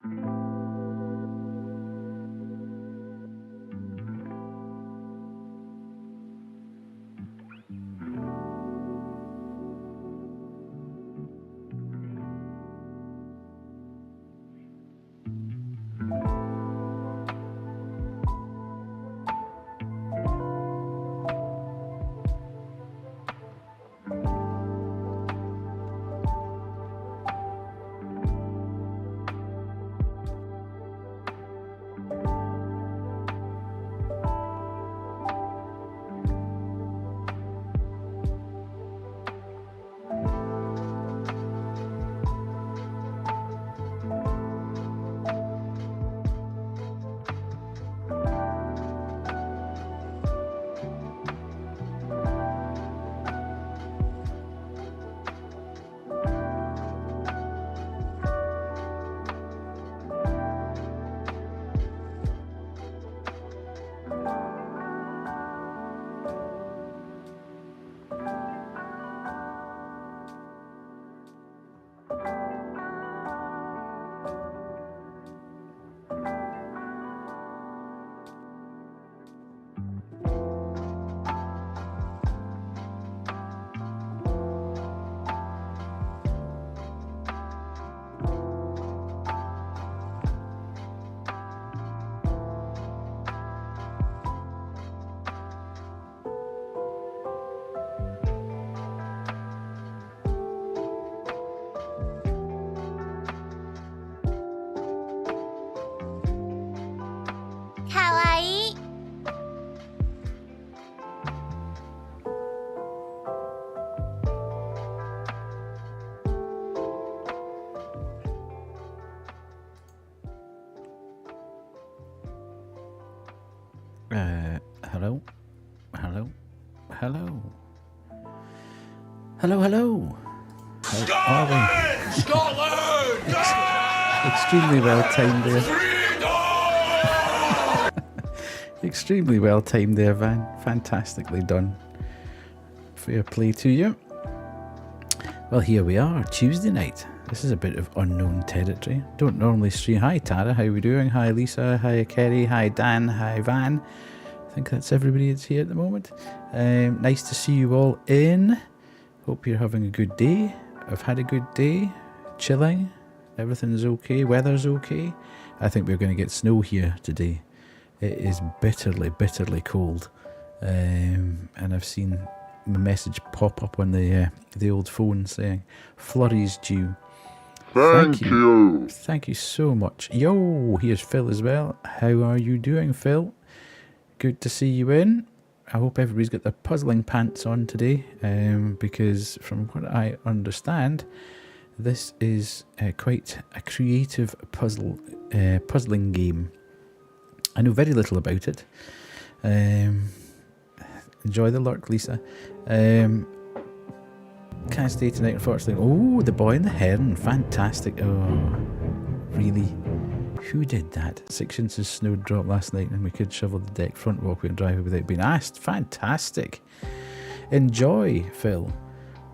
Hello? Hello? Hello? Hello, hello! Scotland! Scotland! Extremely well timed there. Extremely well timed there, Van. Fantastically done. Fair play to you. Well, here we are, Tuesday night. This is a bit of unknown territory. Don't normally stream. Hi, Tara. How are we doing? Hi, Lisa. Hi, Kerry. Hi, Dan. Hi, Van. I think that's everybody that's here at the moment. Nice to see you all in. Hope you're having a good day. I've had a good day. Chilling. Everything's okay. Weather's okay. I think we're going to get snow here today. It is bitterly, bitterly cold. And I've seen my message pop up on the old phone saying flurries due. Thank you. Thank you so much. Yo, here's Phil as well. How are you doing, Phil? Good to see you in. I hope everybody's got their puzzling pants on today, because from what I understand, this is quite a creative puzzling game. I know very little about it. Enjoy the lurk, Lisa. Can't stay tonight, unfortunately. Oh, The Boy and the Heron. Fantastic. Oh, really? Who did that? 6 inches snow dropped last night and we could shovel the deck front walkway and drive without being asked. Fantastic. Enjoy, Phil.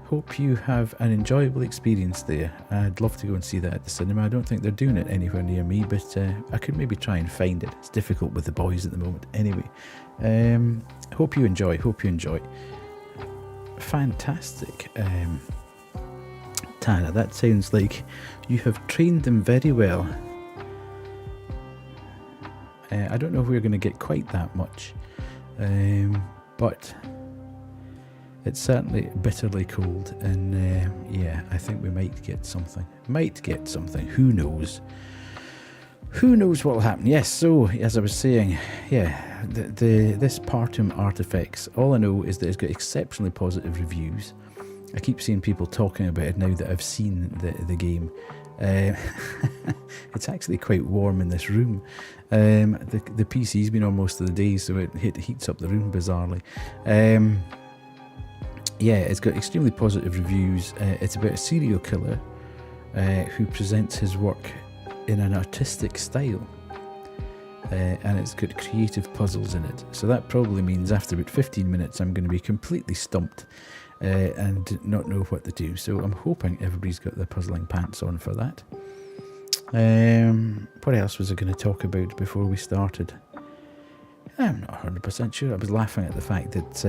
Hope you have an enjoyable experience there. I'd love to go and see that at the cinema. I don't think they're doing it anywhere near me, but I could maybe try and find it. It's difficult with the boys at the moment. Anyway, hope you enjoy. Fantastic. Tara, that sounds like you have trained them very well. I don't know if we're going to get quite that much, but it's certainly bitterly cold, and yeah, I think we might get something. Who knows? Who knows what will happen? Yes, so as I was saying, yeah, this Partum Artifex, all I know is that it's got exceptionally positive reviews. I keep seeing people talking about it now that I've seen the game. It's actually quite warm in this room. The PC's been on most of the day, so it heats up the room bizarrely. Yeah, it's got extremely positive reviews. It's about a serial killer who presents his work in an artistic style, and it's got creative puzzles in it. So that probably means after about 15 minutes I'm going to be completely stumped and not know what to do. So I'm hoping everybody's got their puzzling pants on for that. What else was I going to talk about before we started? I'm not 100% sure. I was laughing at the fact that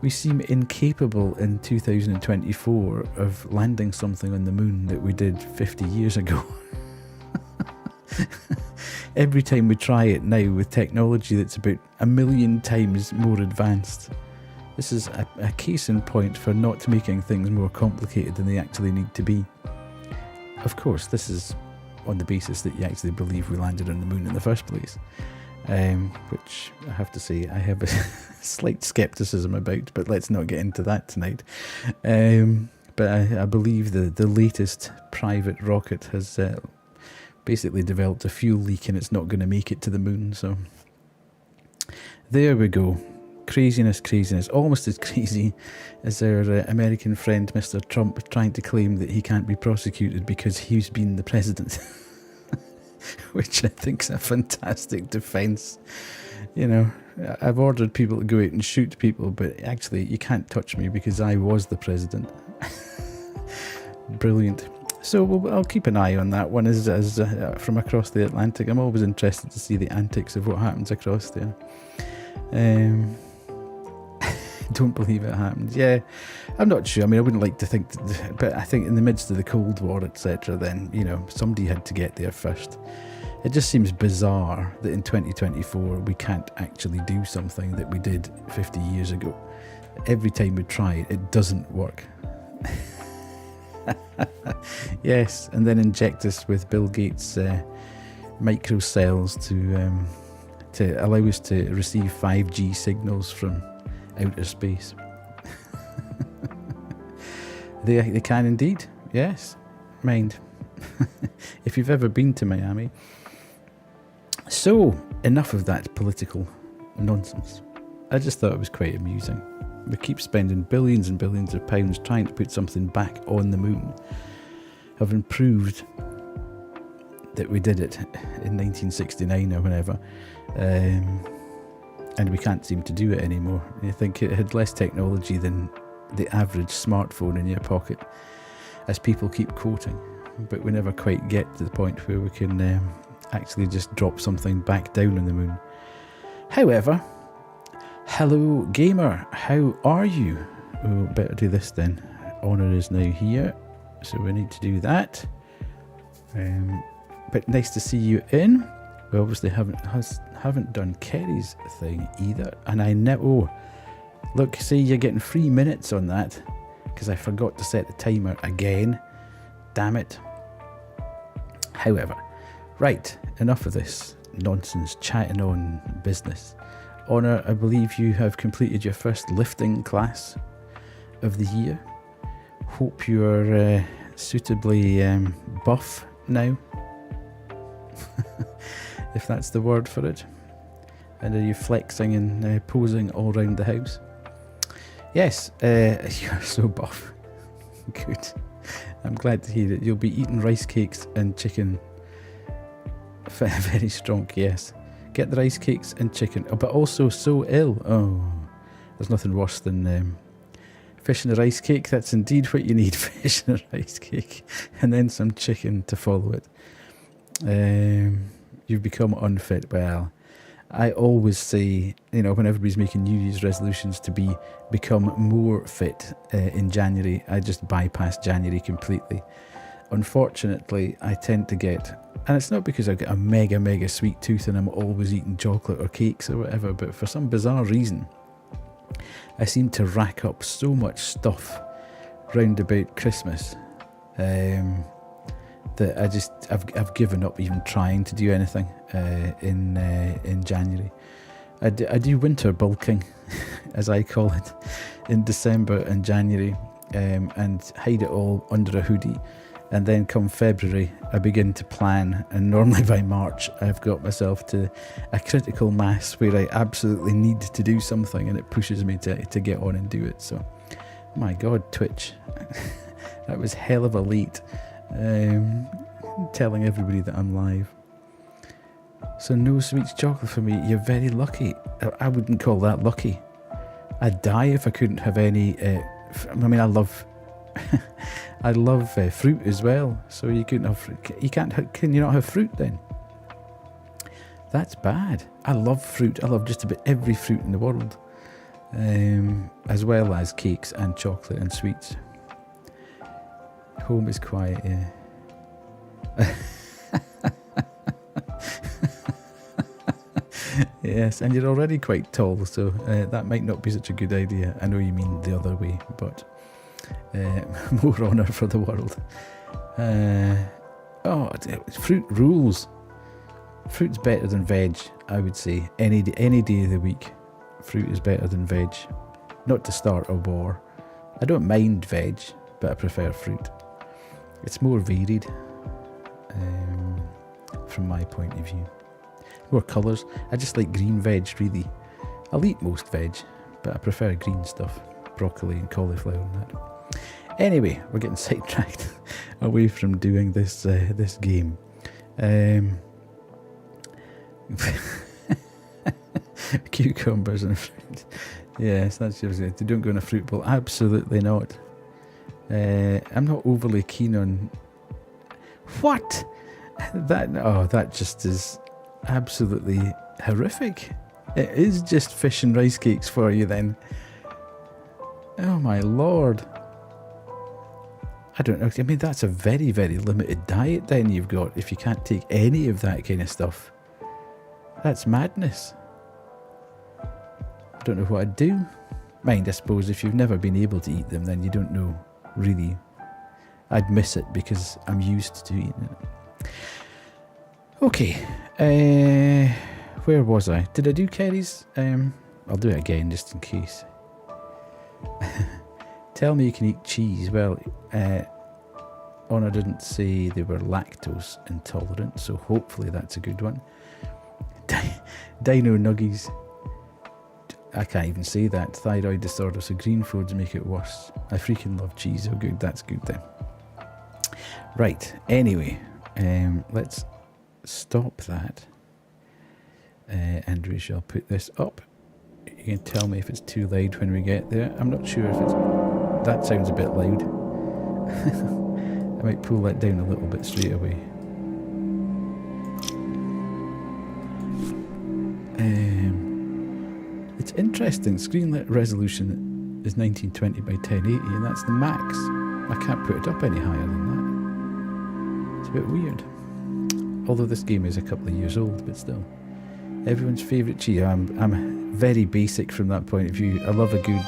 we seem incapable in 2024 of landing something on the moon that we did 50 years ago. Every time we try it now with technology that's about 1,000,000 times more advanced. This is a case in point for not making things more complicated than they actually need to be. Of course, this is on the basis that you actually believe we landed on the moon in the first place. Which I have to say I have a slight scepticism about, but let's not get into that tonight. But I believe the latest private rocket has basically developed a fuel leak and it's not going to make it to the moon. So there we go. Craziness, almost as crazy as our American friend Mr. Trump trying to claim that he can't be prosecuted because he's been the president. Which I think is a fantastic defence. You know, I've ordered people to go out and shoot people, but actually you can't touch me because I was the president. Brilliant. So I'll keep an eye on that one as from across the Atlantic. I'm always interested to see the antics of what happens across there. Don't believe it happened. Yeah, I'm not sure. I mean, I wouldn't like to think, but I think in the midst of the Cold War, etc., then, you know, somebody had to get there first. It just seems bizarre that in 2024 we can't actually do something that we did 50 years ago. Every time we try it, it doesn't work. Yes, and then inject us with Bill Gates' microcells to allow us to receive 5G signals from outer space. They can indeed, yes. Mind. If you've ever been to Miami. So, enough of that political nonsense. I just thought it was quite amusing. We keep spending billions and billions of pounds trying to put something back on the moon, having proved that we did it in 1969 or whenever. And we can't seem to do it anymore. You think it had less technology than the average smartphone in your pocket, as people keep quoting. But we never quite get to the point where we can actually just drop something back down on the moon. However, hello gamer, how are you? Oh, better do this then. Honor is now here, so we need to do that. But nice to see you in. We obviously haven't done Kerry's thing either, and I know. Oh, look, see, you're getting 3 minutes on that because I forgot to set the timer again. Damn it. However, right, enough of this nonsense, chatting on business. Honor, I believe you have completed your first lifting class of the year. Hope you are suitably buff now. If that's the word for it. And are you flexing and posing all around the house? Yes, you're so buff. Good. I'm glad to hear it. You'll be eating rice cakes and chicken. Very strong, yes. Get the rice cakes and chicken. Oh, but also so ill. Oh, there's nothing worse than fish and a rice cake. That's indeed what you need. Fish and a rice cake. And then some chicken to follow it. You've become unfit. Well, I always say, you know, when everybody's making New Year's resolutions to become more fit in January, I just bypass January completely. Unfortunately, I tend to get, and it's not because I've got a mega sweet tooth and I'm always eating chocolate or cakes or whatever, but for some bizarre reason, I seem to rack up so much stuff round about Christmas. That I've given up even trying to do anything in January. I do winter bulking, as I call it, in December and January, and hide it all under a hoodie. And then come February, I begin to plan, and normally by March, I've got myself to a critical mass where I absolutely need to do something, and it pushes me to get on and do it. So, my God, Twitch, that was hell of a late. Telling everybody that I'm live. So no sweet chocolate for me. You're very lucky. I wouldn't call that lucky. I'd die if I couldn't have any. I mean, I love I love fruit as well. So you couldn't have fruit. Can you not have fruit then? That's bad. I love fruit. I love just about every fruit in the world. As well as cakes and chocolate and sweets. Home is quiet, yeah. Yes, and you're already quite tall, so that might not be such a good idea. I know you mean the other way, but more honour for the world. Fruit rules. Fruit's better than veg, I would say. Any day of the week, fruit is better than veg. Not to start a war. I don't mind veg, but I prefer fruit. It's more varied, from my point of view. More colours. I just like green veg, really. I'll eat most veg, but I prefer green stuff. Broccoli and cauliflower and that. Anyway, we're getting sidetracked away from doing this this game. Cucumbers and fruit. Yes, that's yours. They don't go in a fruit bowl. Absolutely not. I'm not overly keen on... What? That just is absolutely horrific. It is just fish and rice cakes for you then. Oh my lord. I don't know. I mean, that's a very, very limited diet then you've got if you can't take any of that kind of stuff. That's madness. I don't know what I'd do. Mind, I suppose, if you've never been able to eat them, then you don't know, really. I'd miss it because I'm used to eating it. Okay. Where was I? Did I do Kerry's? I'll do it again just in case. Tell me you can eat cheese. Well, Honor didn't say they were lactose intolerant, so hopefully that's a good one. Dino Nuggies. I can't even say that. Thyroid disorder, so green foods make it worse. I freaking love cheese. Oh good, that's good then. Right, anyway, let's stop that. And we shall put this up. You can tell me if it's too loud when we get there. I'm not sure if it's... That sounds a bit loud. I might pull that down a little bit straight away. It's interesting. Screen resolution is 1920 by 1080, and that's the max. I can't put it up any higher than that. It's a bit weird. Although this game is a couple of years old, but still. Everyone's favourite cheese. I'm very basic from that point of view. I love a good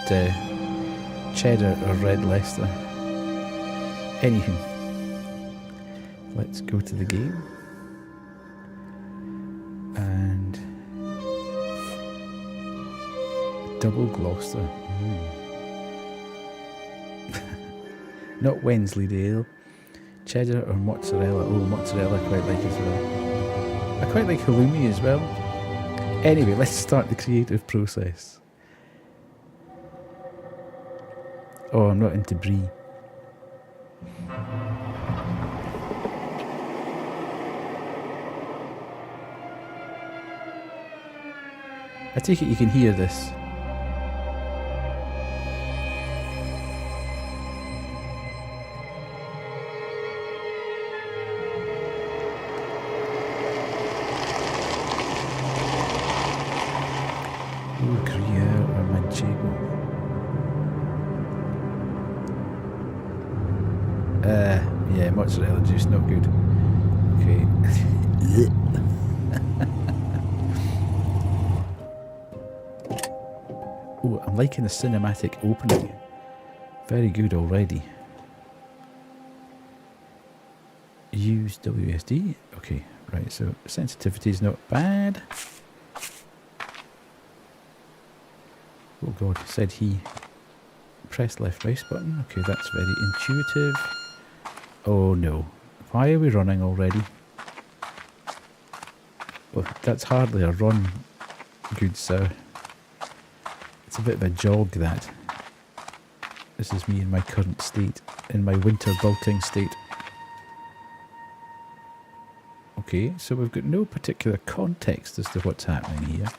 cheddar or red Leicester. Anywho, let's go to the game. And double Gloucester. Not Wensleydale. Cheddar or mozzarella. Oh, mozzarella I quite like as well. I quite like halloumi as well. Anyway, let's start the creative process. Oh, I'm not into brie. I take it you can hear this. Oh, Gruyere or Manchego. Yeah, mozzarella juice, not good. Okay. Oh, I'm liking the cinematic opening. Very good already. Use WSD. Okay, right, so sensitivity is not bad. Oh god, said he. Press left mouse button. Okay, that's very intuitive. Oh no. Why are we running already? Well, that's hardly a run, good sir. It's a bit of a jog, that. This is me in my current state, in my winter bulking state. Okay, so we've got no particular context as to what's happening here.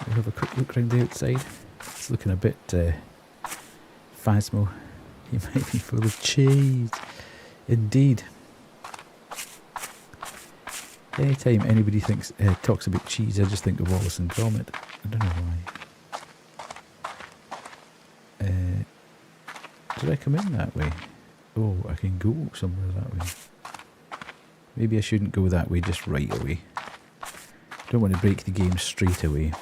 We'll have a quick look around the outside. It's looking a bit Phasmo. He might be full of cheese. Indeed. Anytime anybody talks about cheese, I just think of Wallace and Gromit. I don't know why. Did I come in that way? Oh, I can go somewhere that way. Maybe I shouldn't go that way just right away. Don't want to break the game straight away.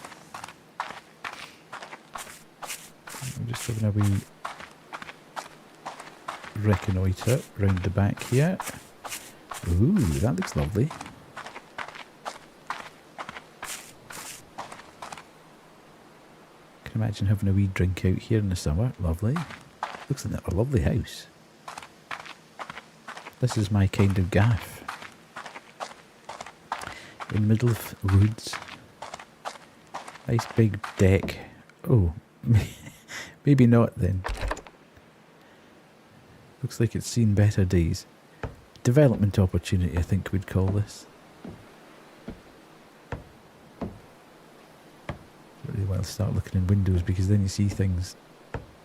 I'm just having a wee reconnoitre round the back here. Ooh, that looks lovely. Can imagine having a wee drink out here in the summer. Lovely. Looks like a lovely house. This is my kind of gaff. In the middle of woods. Nice big deck. Oh, maybe not then. Looks like it's seen better days. Development opportunity, I think we'd call this. Really well start looking in windows, because then you see things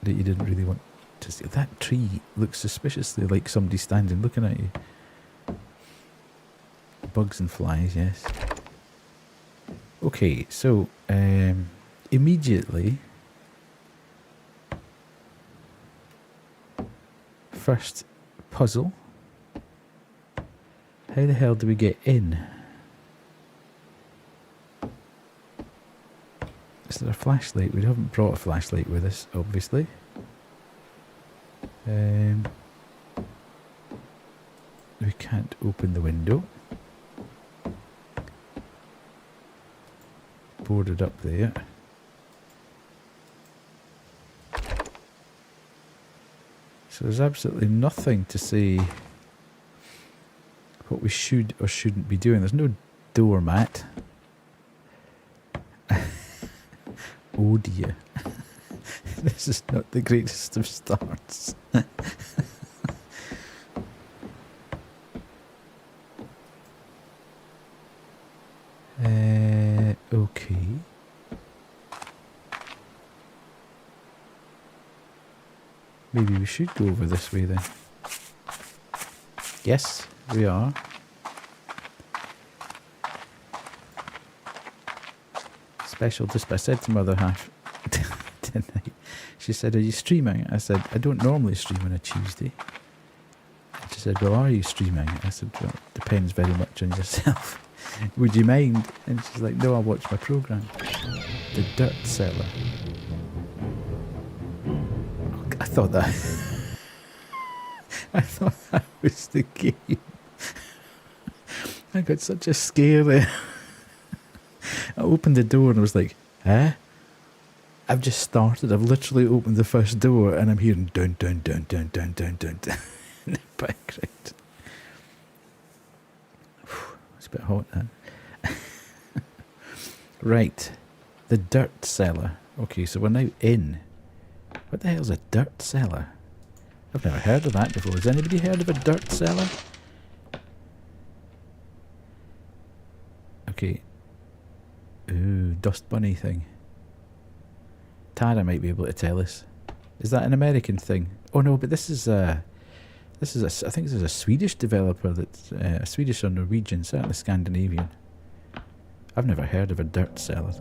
that you didn't really want to see. That tree looks suspiciously like somebody standing looking at you. Bugs and flies, yes. Okay, so immediately, first puzzle. How the hell do we get in? Is there a flashlight? We haven't brought a flashlight with us, obviously. We can't open the window. Boarded up there. So there's absolutely nothing to say what we should or shouldn't be doing. There's no doormat. Oh dear. This is not the greatest of starts. Okay. Maybe we should go over this way then. Yes, we are. Special dispatch. I said to Mother Half, didn't I? She said, "Are you streaming?" I said, "I don't normally stream on a Tuesday." And she said, "Well, are you streaming?" I said, "Well, it depends very much on yourself. Would you mind?" And she's like, "No, I'll watch my programme." The Dirt Cellar. I thought that was the game. I got such a scare there. I opened the door and I was like, "Eh? I've just started. I've literally opened the first door and I'm hearing dun dun dun dun dun dun dun dun in the background." It's a bit hot now. Right. The Dirt Cellar. Okay, so we're now in. What the hell's a dirt cellar? I've never heard of that before. Has anybody heard of a dirt cellar? Okay. Ooh, dust bunny thing. Tara might be able to tell us. Is that an American thing? Oh no, but this is a. I think this is a Swedish developer. That's a Swedish or Norwegian, certainly Scandinavian. I've never heard of a dirt cellar.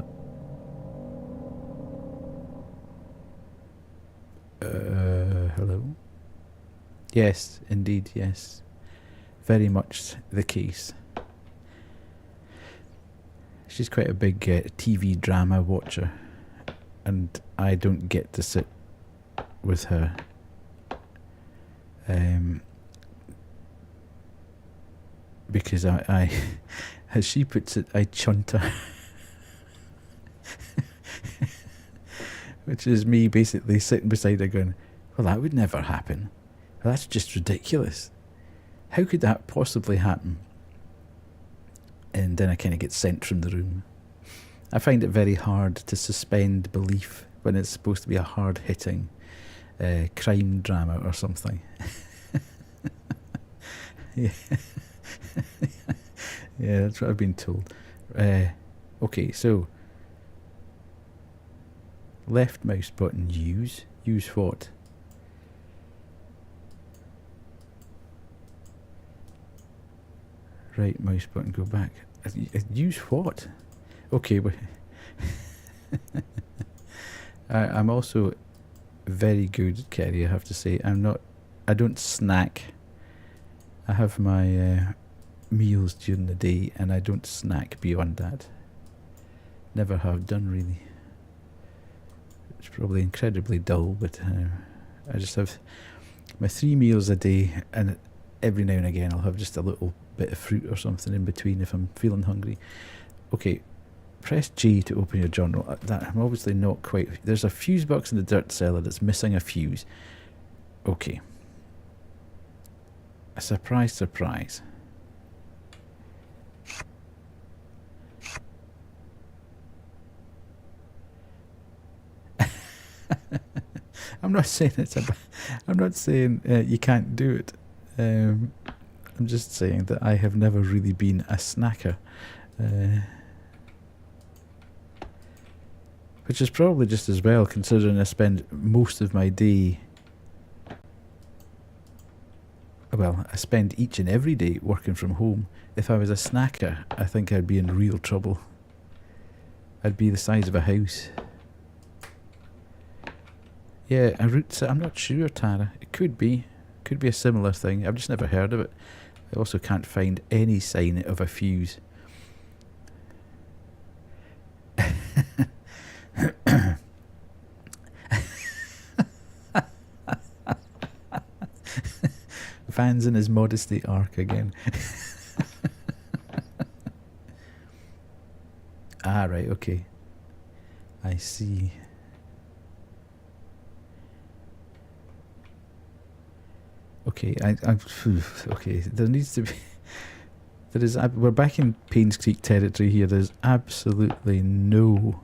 Hello? Yes, indeed, yes. Very much the case. She's quite a big TV drama watcher, and I don't get to sit with her. Because I as she puts it, I chunt her. Which is me basically sitting beside her going, "Well, that would never happen. Well, that's just ridiculous. How could that possibly happen?" And then I kind of get sent from the room. I find it very hard to suspend belief when it's supposed to be a hard-hitting crime drama or something. Yeah. Yeah, that's what I've been told. Okay, so left mouse button use. Use what? Right mouse button, go back. Use what? Okay, I'm also very good, Kerry, I have to say. I don't snack. I have my meals during the day and I don't snack beyond that. Never have done, really. It's probably incredibly dull, but I just have my 3 meals a day, and every now and again I'll have just a little bit of fruit or something in between if I'm feeling hungry. Okay, press G to open your journal. I'm obviously not quite... There's a fuse box in the dirt cellar that's missing a fuse. Okay. A surprise, surprise. I'm not saying I'm not saying you can't do it. I'm just saying that I have never really been a snacker. Which is probably just as well, considering I spend most of my day... Well, I spend each and every day working from home. If I was a snacker, I think I'd be in real trouble. I'd be the size of a house. Yeah, a root set. I'm not sure, Tara. It could be. Could be a similar thing. I've just never heard of it. I also can't find any sign of a fuse. Van's in his modesty arc again. Ah, right, okay. I see. Okay, okay, there needs to be... There is... We're back in Paynes Creek territory here. There's absolutely no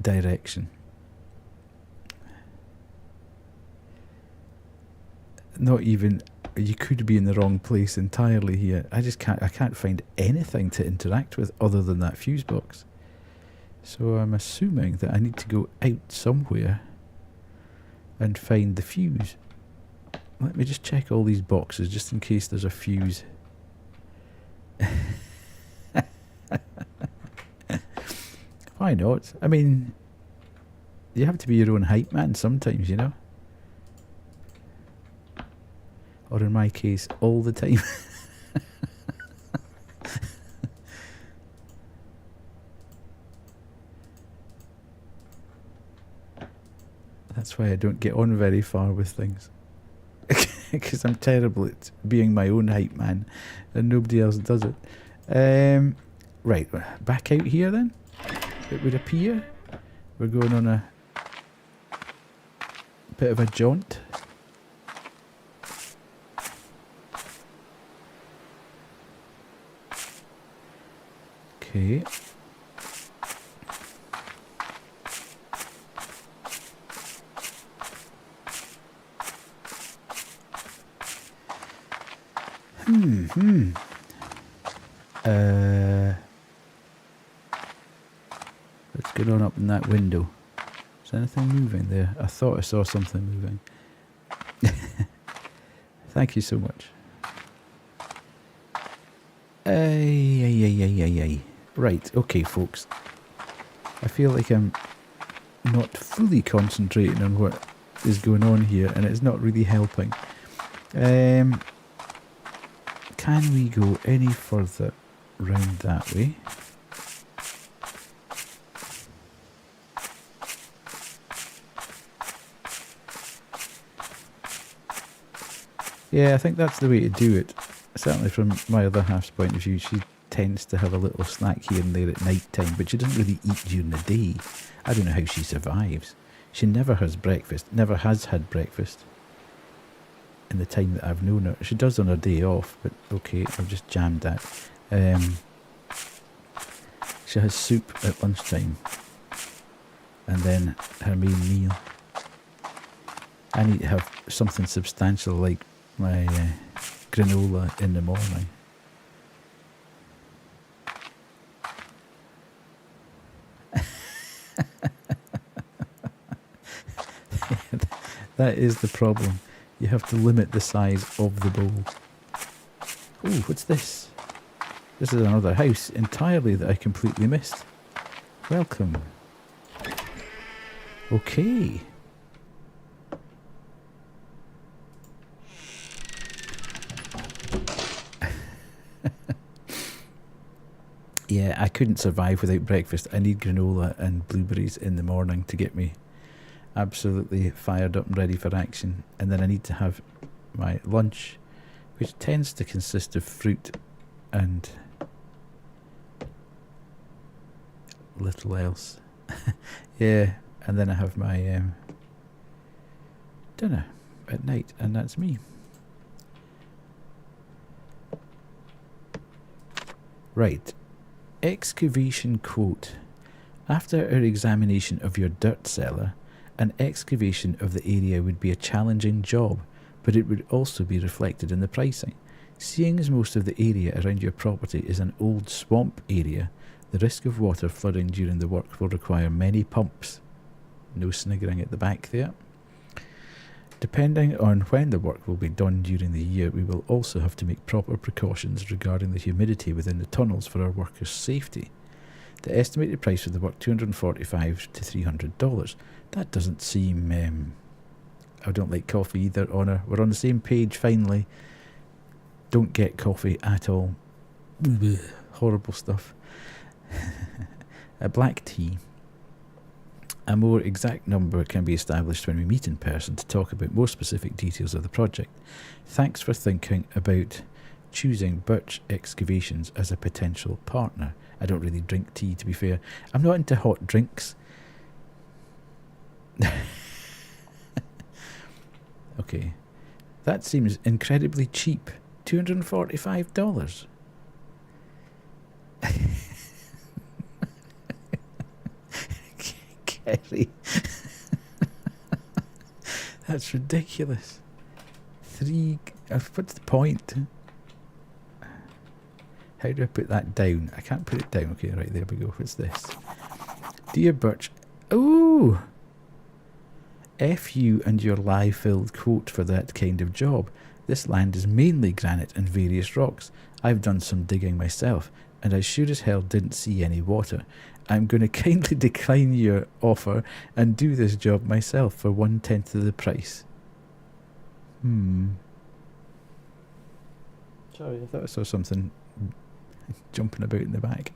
direction. Not even... You could be in the wrong place entirely here. I can't find anything to interact with other than that fuse box. So I'm assuming that I need to go out somewhere and find the fuse. Let me just check all these boxes just in case there's a fuse. Why not? I mean, you have to be your own hype man sometimes, you know? Or in my case, all the time. That's why I don't get on very far with things. Because I'm terrible at being my own hype man and nobody else does it. Right, back out here then. It would appear we're going on a bit of a jaunt. Okay. Let's get on up in that window. Is anything moving there? I thought I saw something moving. Thank you so much. Right, okay folks. I feel like I'm not fully concentrating on what is going on here and it's not really helping. Can we go any further round that way? Yeah, I think that's the way to do it. Certainly from my other half's point of view, she tends to have a little snack here and there at night time, but she doesn't really eat during the day. I don't know how she survives. She never has breakfast, never has had breakfast in the time that I've known her. She does on her day off, but okay, I've just jammed that. She has soup at lunchtime and then her main meal. I need to have something substantial like my granola in the morning. That is the problem. You have to limit the size of the bowl. Ooh, what's this? This is another house entirely that I completely missed. Welcome. Okay. Yeah, I couldn't survive without breakfast. I need granola and blueberries in the morning to get me absolutely fired up and ready for action. And then I need to have my lunch, which tends to consist of fruit and little else. Yeah, and then I have my dinner at night, and that's me. Right. Excavation quote. After our examination of your dirt cellar, an excavation of the area would be a challenging job, but it would also be reflected in the pricing. Seeing as most of the area around your property is an old swamp area, the risk of water flooding during the work will require many pumps. No sniggering at the back there. Depending on when the work will be done during the year, we will also have to make proper precautions regarding the humidity within the tunnels for our workers' safety. The estimated price for the work, $245 to $300. That doesn't seem... I don't like coffee either, Honor. We're on the same page, finally. Don't get coffee at all. Horrible stuff. A black tea. A more exact number can be established when we meet in person to talk about more specific details of the project. Thanks for thinking about choosing Birch Excavations as a potential partner. I don't really drink tea, to be fair. I'm not into hot drinks. Okay. That seems incredibly cheap. $245. Kerry. That's ridiculous. What's the point? How do I put that down? I can't put it down. Okay, right, there we go. What's this? Dear Birch. Ooh! F you and your lie-filled quote for that kind of job. This land is mainly granite and various rocks. I've done some digging myself, and I sure as hell didn't see any water. I'm going to kindly decline your offer and do this job myself for 1/10 of the price. Sorry, I thought I saw something jumping about in the back.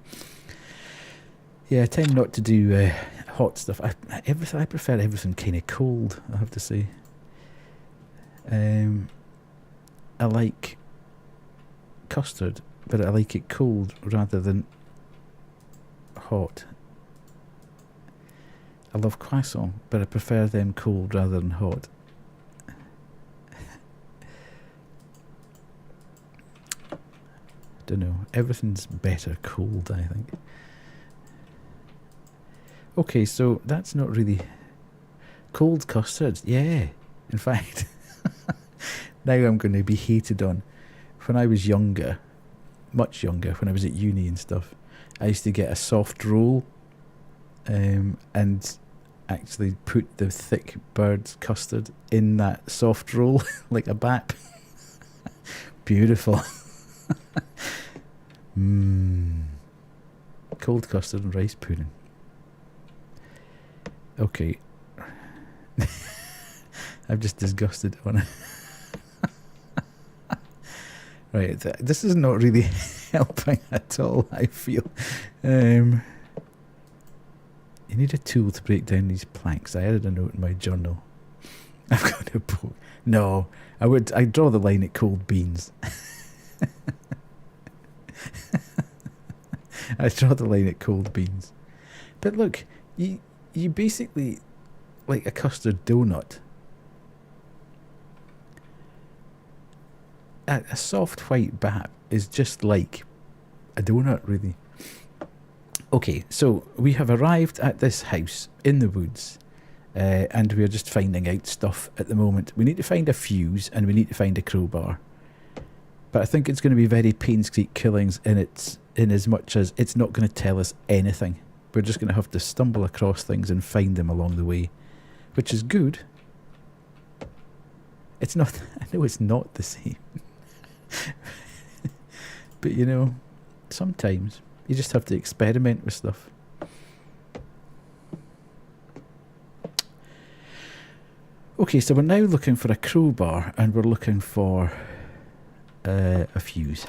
Yeah, I tend not to do hot stuff. I prefer everything kind of cold, I have to say. I like custard, but I like it cold rather than hot. I love croissants, but I prefer them cold rather than hot. Don't know. Everything's better cold, I think. Okay, so that's not really cold custard. Yeah, in fact, now I'm going to be hated on. When I was younger, much younger, when I was at uni and stuff, I used to get a soft roll and actually put the thick bird's custard in that soft roll like a bap. Beautiful. Cold custard and rice pudding. Okay. I'm just disgusted on it. Right, this is not really helping at all, I feel. You need a tool to break down these planks. I added a note in my journal. I've got a book. No, I'd draw the line at cold beans. I draw the line at cold beans. But look, you basically like a custard donut. A soft white bap is just like a donut, really. Okay, so we have arrived at this house in the woods, and we're just finding out stuff at the moment. We need to find a fuse, and we need to find a crowbar. But I think it's going to be very Painscreek Killings in as much as it's not going to tell us anything. We're just going to have to stumble across things and find them along the way, which is good. It's not, I know it's not the same. But you know, sometimes you just have to experiment with stuff. Okay, so we're now looking for a crowbar and we're looking for a fuse.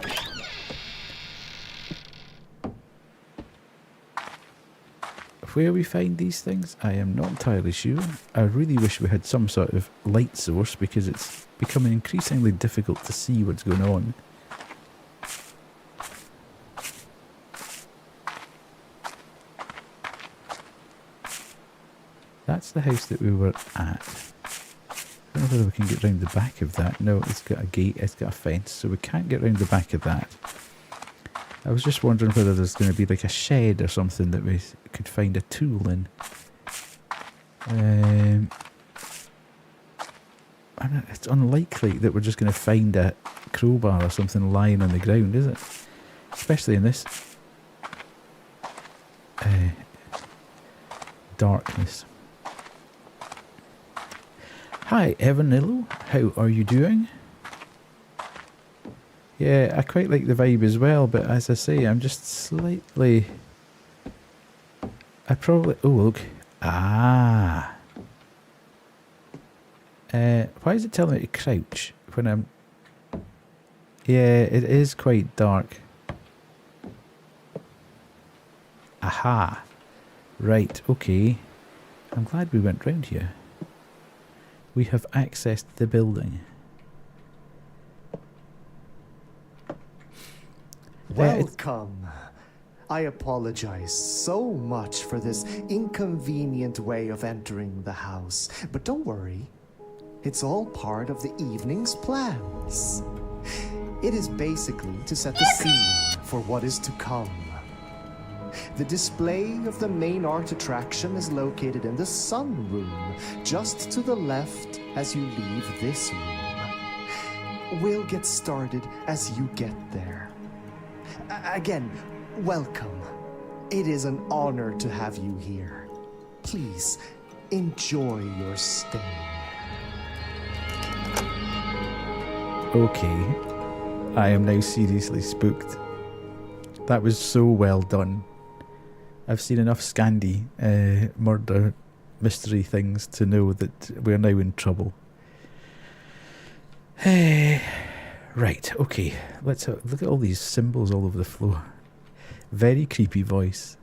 Where we find these things, I am not entirely sure. I really wish we had some sort of light source because it's becoming increasingly difficult to see what's going on. That's the house that we were at. I don't know whether we can get round the back of that. No, it's got a gate, it's got a fence, so we can't get round the back of that. I was just wondering whether there's going to be like a shed or something that we could find a tool in. It's unlikely that we're just going to find a crowbar or something lying on the ground, is it? Especially in this darkness. Hi, Evanillo. How are you doing? Yeah, I quite like the vibe as well, but as I say, I'm just slightly... I probably... Oh, look. Ah. Why is it telling me to crouch when I'm... Yeah, it is quite dark. Aha. Right, okay. I'm glad we went round here. We have accessed the building. Welcome. I apologize so much for this inconvenient way of entering the house, but don't worry. It's all part of the evening's plans. It is basically to set the scene for what is to come. The display of the main art attraction is located in the sunroom, just to the left as you leave this room. We'll get started as you get there. Again, welcome. It is an honor to have you here. Please, enjoy your stay. Okay. I am now seriously spooked. That was so well done. I've seen enough Scandi murder mystery things to know that we're now in trouble. Right, okay. Let's look at all these symbols all over the floor. Very creepy voice.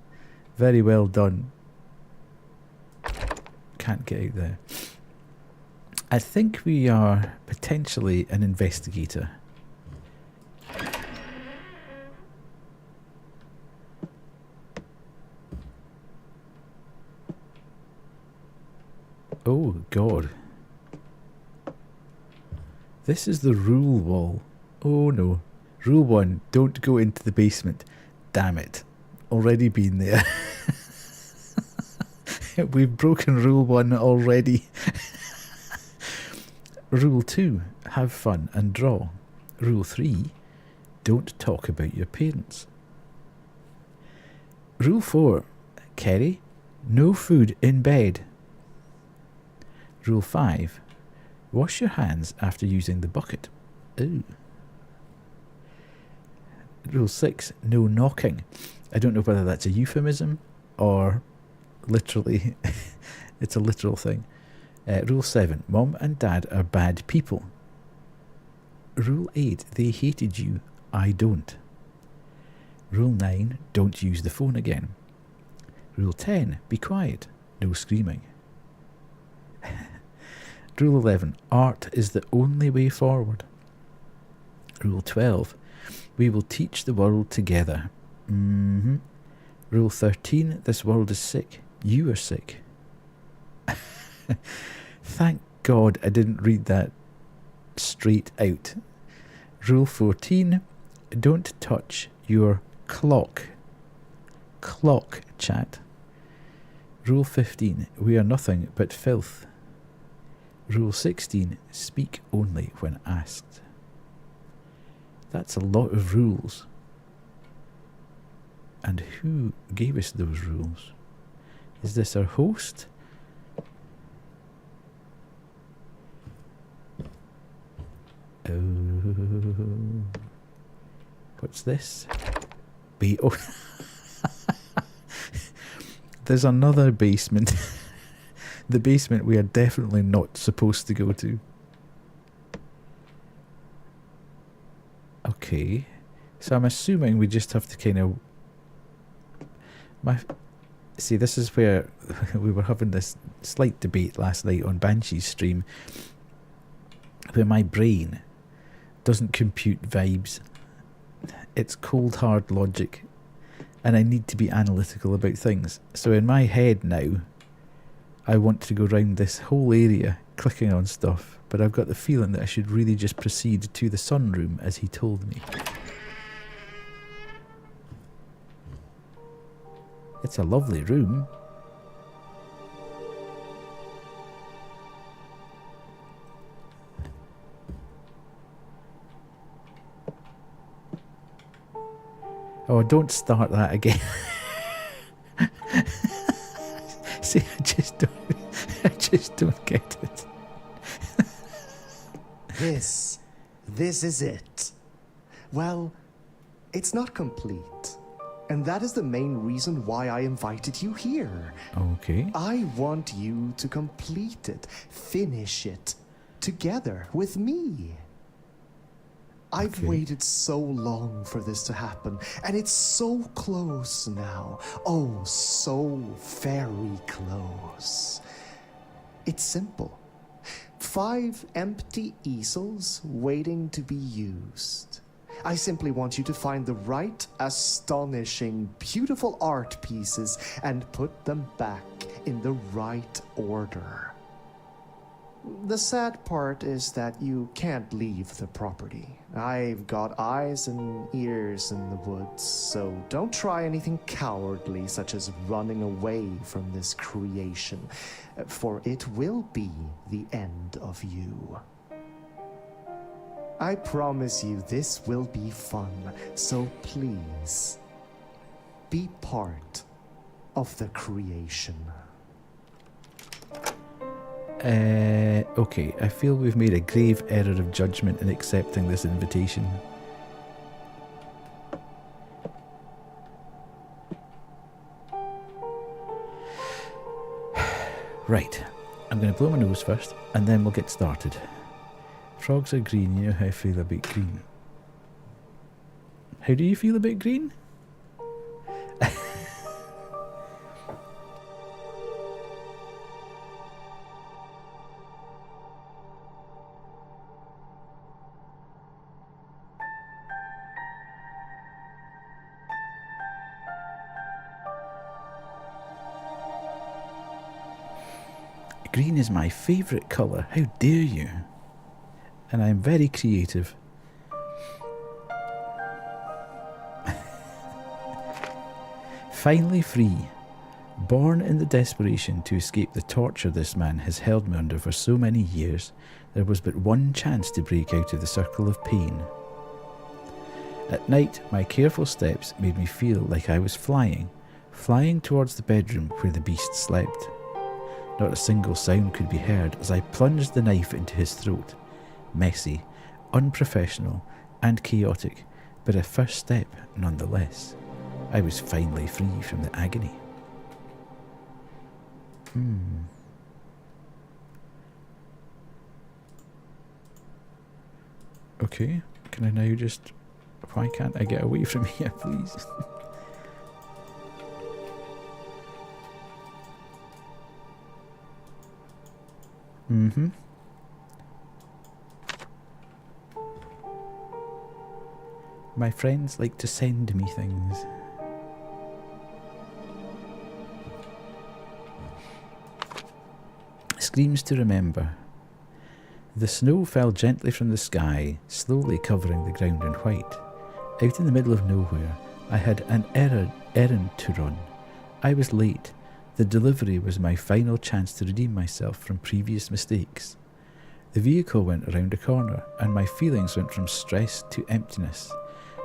Very well done. Can't get out there. I think we are potentially an investigator. Oh, God. This is the rule wall. Oh, no. Rule 1, don't go into the basement. Damn it. Already been there. We've broken rule 1 already. Rule 2, have fun and draw. Rule 3, don't talk about your parents. Rule 4, Kerry, no food in bed. Rule 5, wash your hands after using the bucket. Ooh. Rule 6, no knocking. I don't know whether that's a euphemism or literally it's a literal thing. Rule 7, Mom and Dad are bad people. Rule 8, they hated you, I don't. Rule 9, don't use the phone again. Rule 10, be quiet, no screaming. Rule 11, art is the only way forward. Rule 12, we will teach the world together. Rule 13, this world is sick. You are sick. Thank God I didn't read that straight out. Rule 14, don't touch your clock. Clock, chat. Rule 15, we are nothing but filth. Rule 16, speak only when asked. That's a lot of rules. And who gave us those rules? Is this our host? What's this? Oh. There's another basement. The basement we are definitely not supposed to go to. Okay. So I'm assuming we just have to kind of... See, this is where we were having this slight debate last night on Banshee's stream, where my brain doesn't compute vibes. It's cold hard logic, and I need to be analytical about things. So in my head now, I want to go round this whole area clicking on stuff, but I've got the feeling that I should really just proceed to the sunroom as he told me. It's a lovely room. Oh, don't start that again. See, I just don't get it. This is it. Well, it's not complete. And that is the main reason why I invited you here. Okay. I want you to complete it, finish it, together with me. I've waited so long for this to happen, and it's so close now. Oh, so very close. It's simple. 5 empty easels waiting to be used. I simply want you to find the right, astonishing, beautiful art pieces and put them back in the right order. The sad part is that you can't leave the property. I've got eyes and ears in the woods, so don't try anything cowardly such as running away from this creation, for it will be the end of you. I promise you this will be fun, so please, be part of the creation. Okay, I feel we've made a grave error of judgment in accepting this invitation. Right, I'm going to blow my nose first, and then we'll get started. Frogs are green, you know how I feel about green. How do you feel about green? Green is my favourite colour, how dare you? And I'm very creative. Finally free. Born in the desperation to escape the torture this man has held me under for so many years, there was but one chance to break out of the circle of pain. At night, my careful steps made me feel like I was flying towards the bedroom where the beast slept. Not a single sound could be heard as I plunged the knife into his throat. Messy, unprofessional, and chaotic, but a first step nonetheless. I was finally free from the agony. Okay, can I now just... Why can't I get away from here, please? My friends like to send me things. Screams to remember. The snow fell gently from the sky, slowly covering the ground in white. Out in the middle of nowhere, I had an errand to run. I was late. The delivery was my final chance to redeem myself from previous mistakes. The vehicle went around a corner, and my feelings went from stress to emptiness.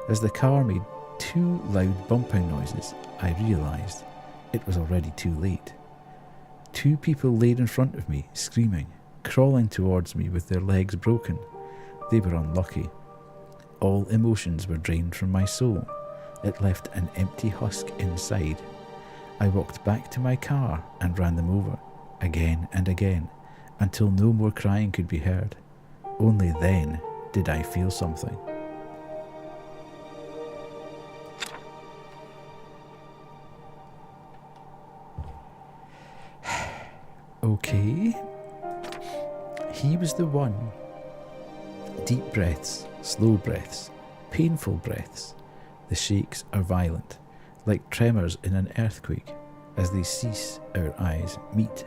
As the car made 2 loud bumping noises, I realised it was already too late. 2 people laid in front of me, screaming, crawling towards me with their legs broken. They were unlucky. All emotions were drained from my soul. It left an empty husk inside. I walked back to my car and ran them over, again and again, until no more crying could be heard. Only then did I feel something. Okay. He was the one. Deep breaths, slow breaths, painful breaths. The shakes are violent, like tremors in an earthquake. As they cease, our eyes meet.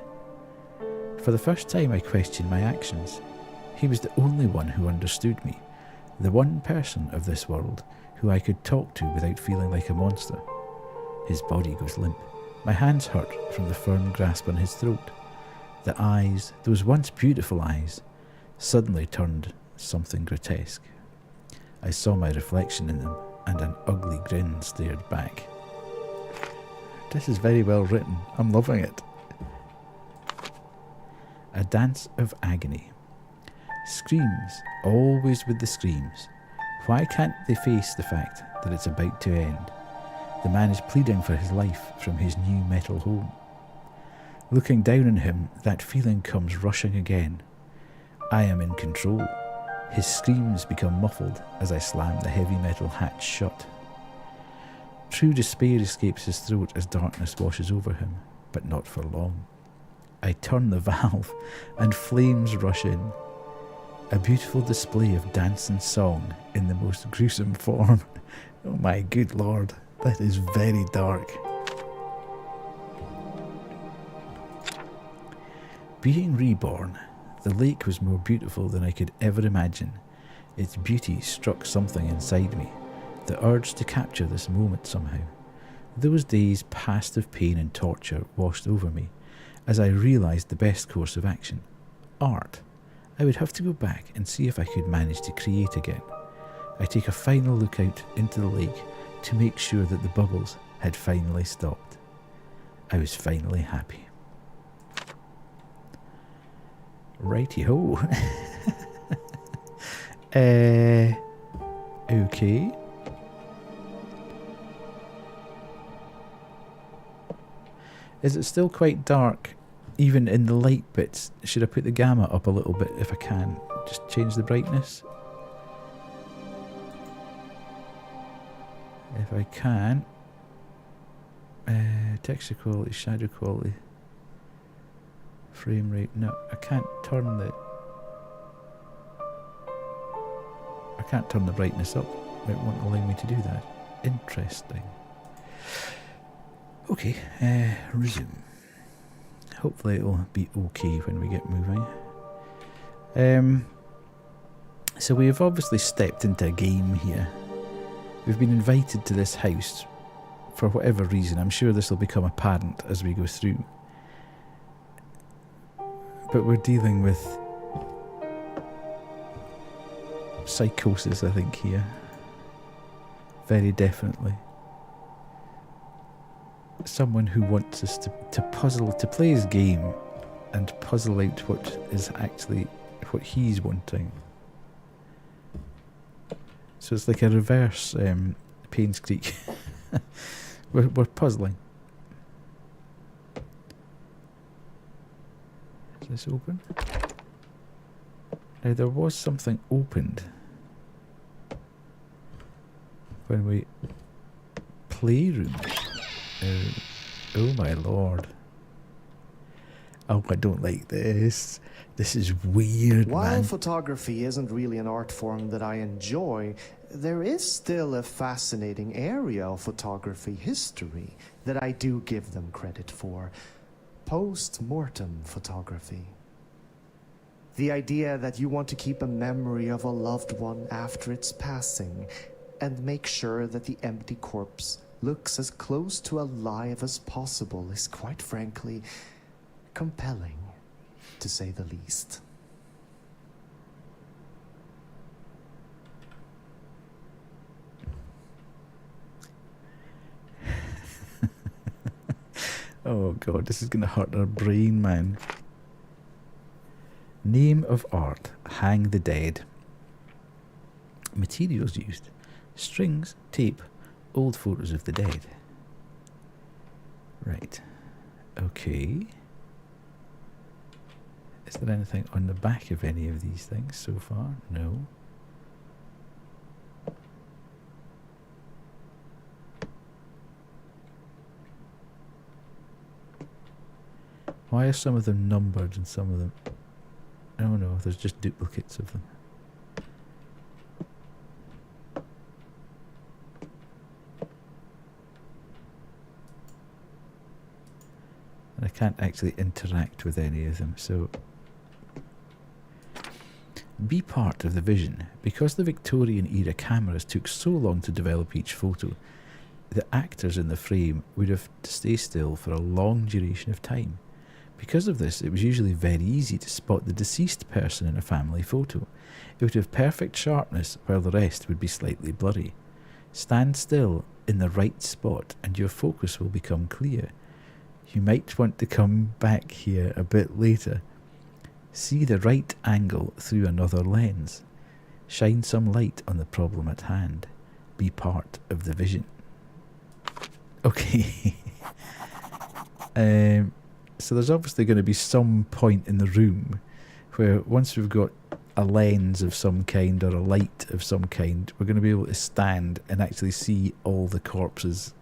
For the first time I questioned my actions. He was the only one who understood me, the one person of this world who I could talk to without feeling like a monster. His body goes limp. My hands hurt from the firm grasp on his throat. The eyes, those once beautiful eyes, suddenly turned something grotesque. I saw my reflection in them, and an ugly grin stared back. This is very well written. I'm loving it. A dance of agony. Screams, always with the screams. Why can't they face the fact that it's about to end? The man is pleading for his life from his new metal home. Looking down on him, that feeling comes rushing again. I am in control. His screams become muffled as I slam the heavy metal hatch shut. True despair escapes his throat as darkness washes over him, but not for long. I turn the valve and flames rush in. A beautiful display of dance and song in the most gruesome form. Oh my good lord, that is very dark. Being reborn, the lake was more beautiful than I could ever imagine. Its beauty struck something inside me, the urge to capture this moment somehow. Those days past of pain and torture washed over me as I realised the best course of action. Art. I would have to go back and see if I could manage to create again. I take a final look out into the lake to make sure that the bubbles had finally stopped. I was finally happy. Righty-ho. Okay. Is it still quite dark, even in the light bits? Should I put the gamma up a little bit if I can? Just change the brightness. If I can. Texture quality, shadow quality, frame rate. No, I can't turn the brightness up. It won't allow me to do that. Interesting. Okay, resume. Hopefully it'll be okay when we get moving. So we have obviously stepped into a game here. We've been invited to this house for whatever reason. I'm sure this will become apparent as we go through. But we're dealing with psychosis, I think, here. Very definitely. Someone who wants us to play his game and puzzle out what is actually what he's wanting. So it's like a reverse Payne's Creek. we're puzzling. Is this open? Now there was something opened when we playroom. Oh my lord. Oh, I don't like this. This is weird, While man. photography isn't really an art form that I enjoy, there is still a fascinating area of photography history that I do give them credit for. Post-mortem photography. The idea that you want to keep a memory of a loved one after its passing and make sure that the empty corpse looks as close to alive as possible is quite frankly compelling, to say the least. Oh god, this is gonna hurt our brain, man. Name of art, Hang the Dead. Materials used: strings, tape, old photos of the dead. Right. Okay. Is there anything on the back of any of these things so far? No. Why are some of them numbered and some of them... Oh no, there's just duplicates of them. And I can't actually interact with any of them, so... Be part of the vision. Because the Victorian era cameras took so long to develop each photo, the actors in the frame would have to stay still for a long duration of time. Because of this, it was usually very easy to spot the deceased person in a family photo. It would have perfect sharpness, while the rest would be slightly blurry. Stand still in the right spot and your focus will become clear. You might want to come back here a bit later. See the right angle through another lens. Shine some light on the problem at hand. Be part of the vision. Okay. So there's obviously going to be some point in the room where once we've got a lens of some kind or a light of some kind, we're going to be able to stand and actually see all the corpses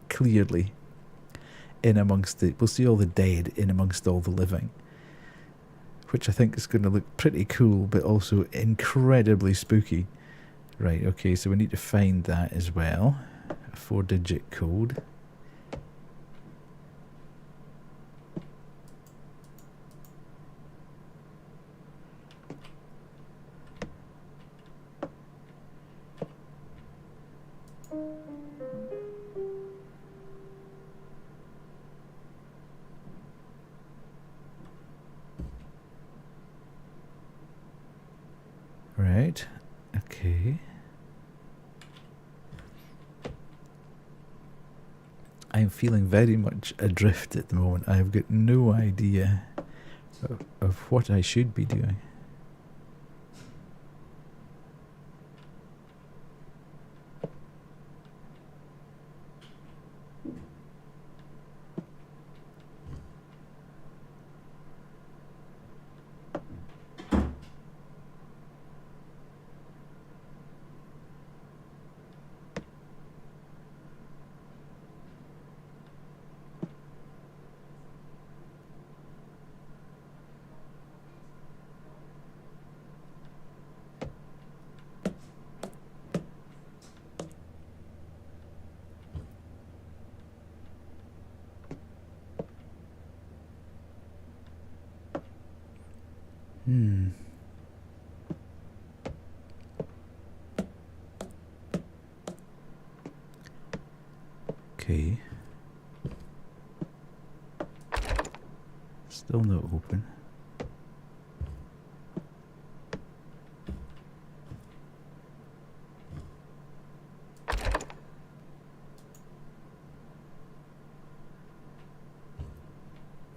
clearly in amongst it. We'll see all the dead in amongst all the living, which I think is going to look pretty cool but also incredibly spooky. Right, okay, so we need to find that as well. A 4-digit code. Right, okay. I'm feeling very much adrift at the moment. I've got no idea of what I should be doing. Okay. Still not open.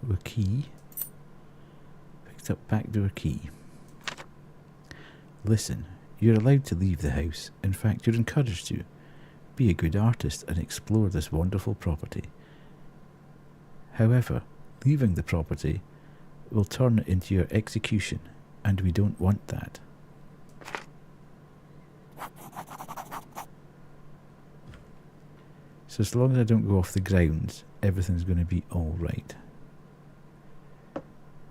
A key. Picked up backdoor key. Listen, you're allowed to leave the house. In fact, you're encouraged to. Be a good artist and explore this wonderful property. However, leaving the property will turn into your execution, and we don't want that. So as long as I don't go off the grounds, everything's going to be all right. I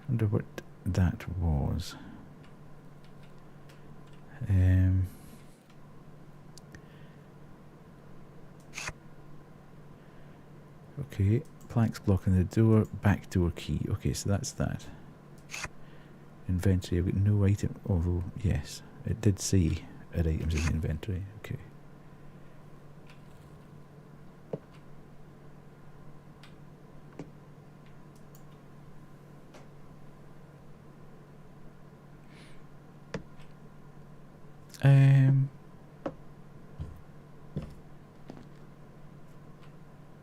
wonder what that was. Okay, planks blocking the door, back door key. Okay, so that's that. Inventory, I've got no item, although, yes, it did say add items in the inventory. Okay.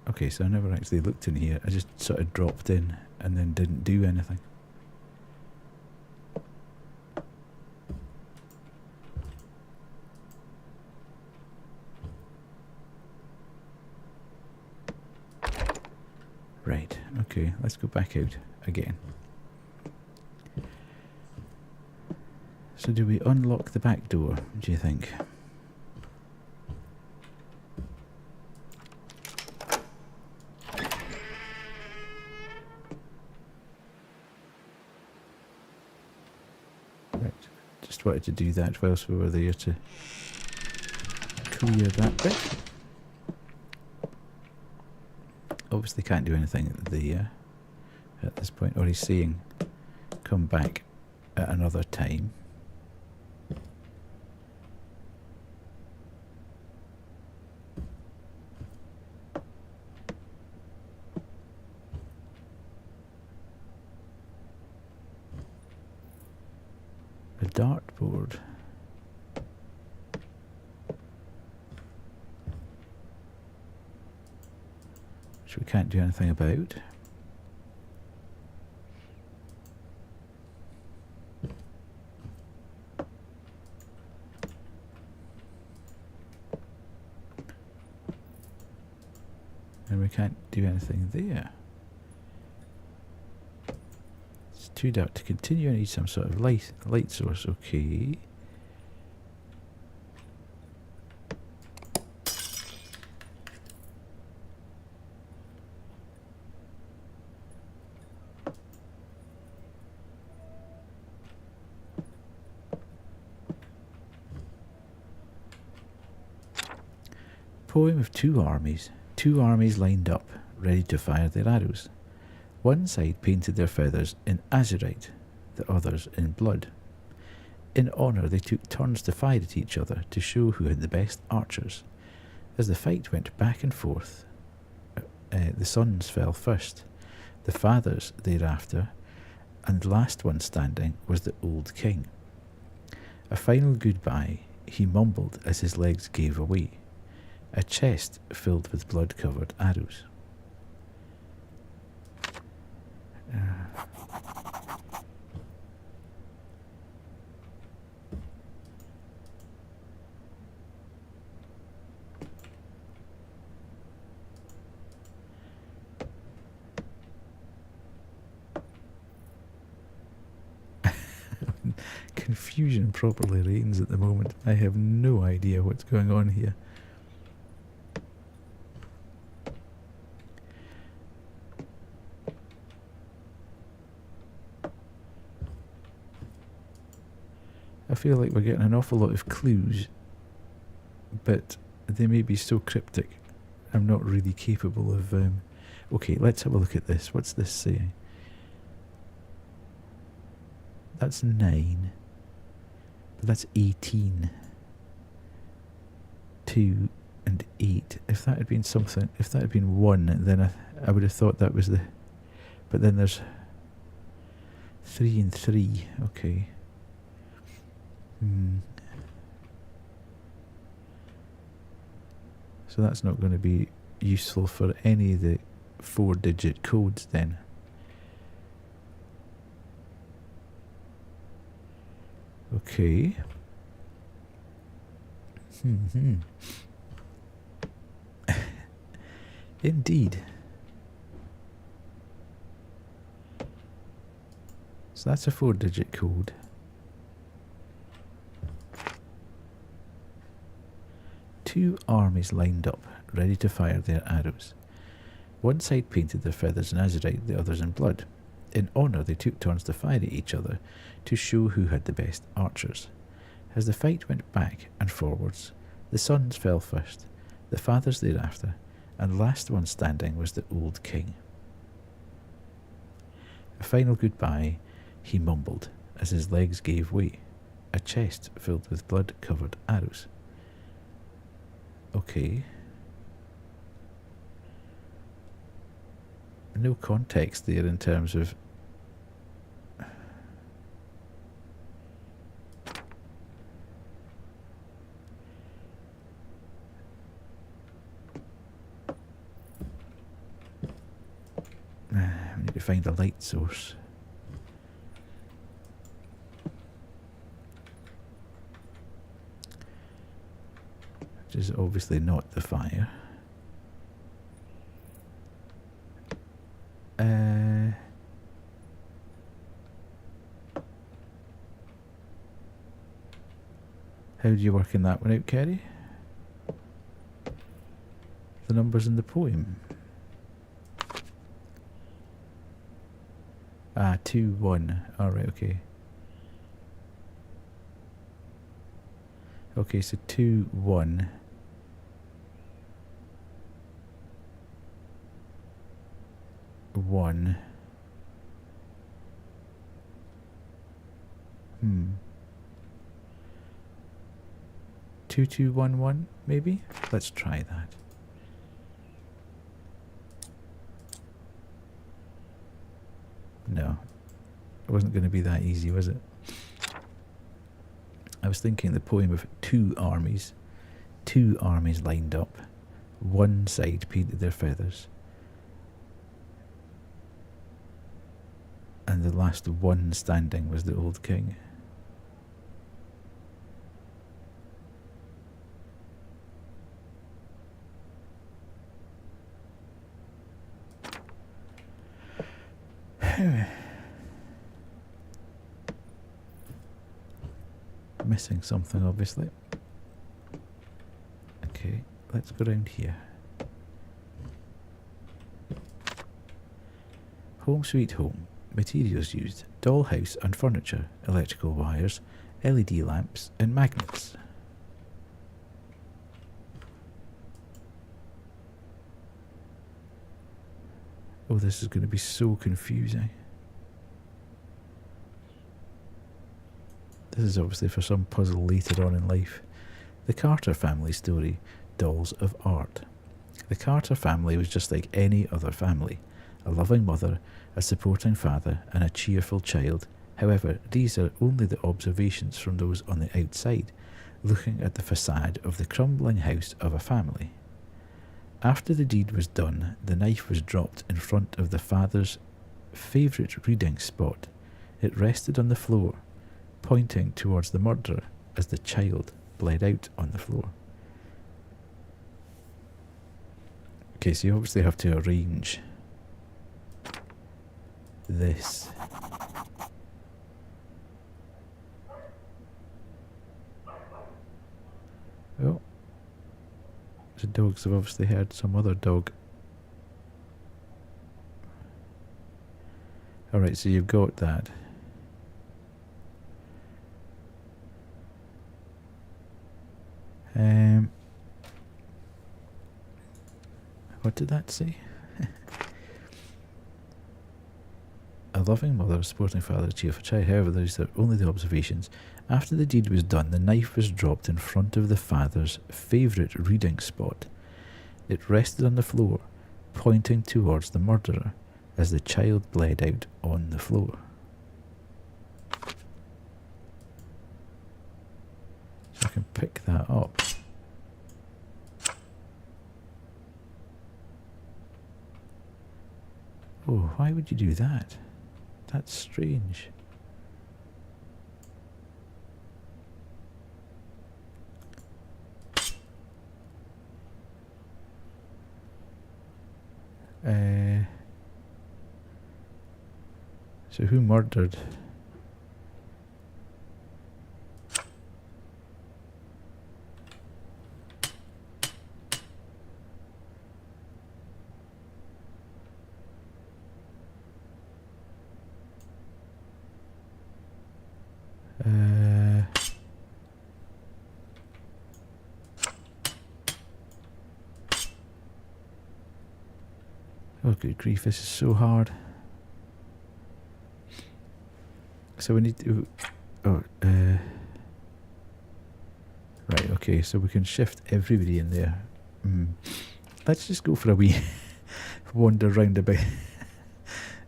Okay, so I never actually looked in here. I just sort of dropped in and then didn't do anything. Okay, let's go back out again. So do we unlock the back door, do you think? Right, just wanted to do that whilst we were there to clear that bit. Obviously can't do anything there at this point, or he's saying come back at another time. A dartboard. Which we can't do anything about. And we can't do anything there. It's too dark to continue. I need some sort of light source. Okay. Poem of two armies. Two armies lined up, ready to fire their arrows. One side painted their feathers in azurite, the others in blood. In honour, they took turns to fire at each other to show who had the best archers. As the fight went back and forth, the sons fell first, the fathers thereafter, and last one standing was the old king. A final goodbye he mumbled as his legs gave away. A chest filled with blood-covered arrows. Confusion properly reigns at the moment. I have no idea what's going on here. I feel like we're getting an awful lot of clues, but they may be so cryptic I'm not really capable of... Okay, let's have a look at this. What's this saying? That's 9. But that's 18. 2 and 8. If that had been something... If that had been 1, then I would have thought that was the... But then there's 3 and 3. Okay. So that's not going to be useful for any of the 4-digit codes then. Okay. Indeed. So that's a 4-digit code. Two armies lined up, ready to fire their arrows. One side painted their feathers in azurite, the others in blood. In honour, they took turns to fire at each other to show who had the best archers. As the fight went back and forwards, the sons fell first, the fathers thereafter, and last one standing was the old king. A final goodbye he mumbled as his legs gave way, a chest filled with blood-covered arrows. Okay. No context there in terms of... We need to find a light source. Which is obviously not the fire. How do you work in that one out, Kerry? The numbers in the poem. 2, 1. Alright, okay. Okay, so 2, 1. One. 2, 2, 1, 1, maybe? Let's try that. No. It wasn't going to be that easy, was it? I was thinking the poem of 2 armies. 2 armies lined up. One side painted their feathers. And the last one standing was the old king. Missing something, obviously. Okay, let's go around here. Home sweet home. Materials used: dollhouse and furniture, electrical wires, LED lamps and magnets. Oh, this is going to be so confusing. This is obviously for some puzzle later on in life. The Carter family story, dolls of art. The Carter family was just like any other family. A loving mother, a supporting father, and a cheerful child. However, these are only the observations from those on the outside, looking at the facade of the crumbling house of a family. After the deed was done, the knife was dropped in front of the father's favourite reading spot. It rested on the floor, pointing towards the murderer as the child bled out on the floor. Okay, so you obviously have to arrange this. Oh, the dogs have obviously heard some other dog. Alright, so you've got that. What did that say? A loving mother, a supporting father, a cheerful child. However, these are only the observations. After the deed was done, the knife was dropped in front of the father's favourite reading spot. It rested on the floor, pointing towards the murderer, as the child bled out on the floor. So I can pick that up. Oh, why would you do that? That's strange. So who murdered? Oh, good grief, this is so hard. So we need to... Oh, right, okay, so we can shift everybody in there. Let's just go for a wee wander round a bit.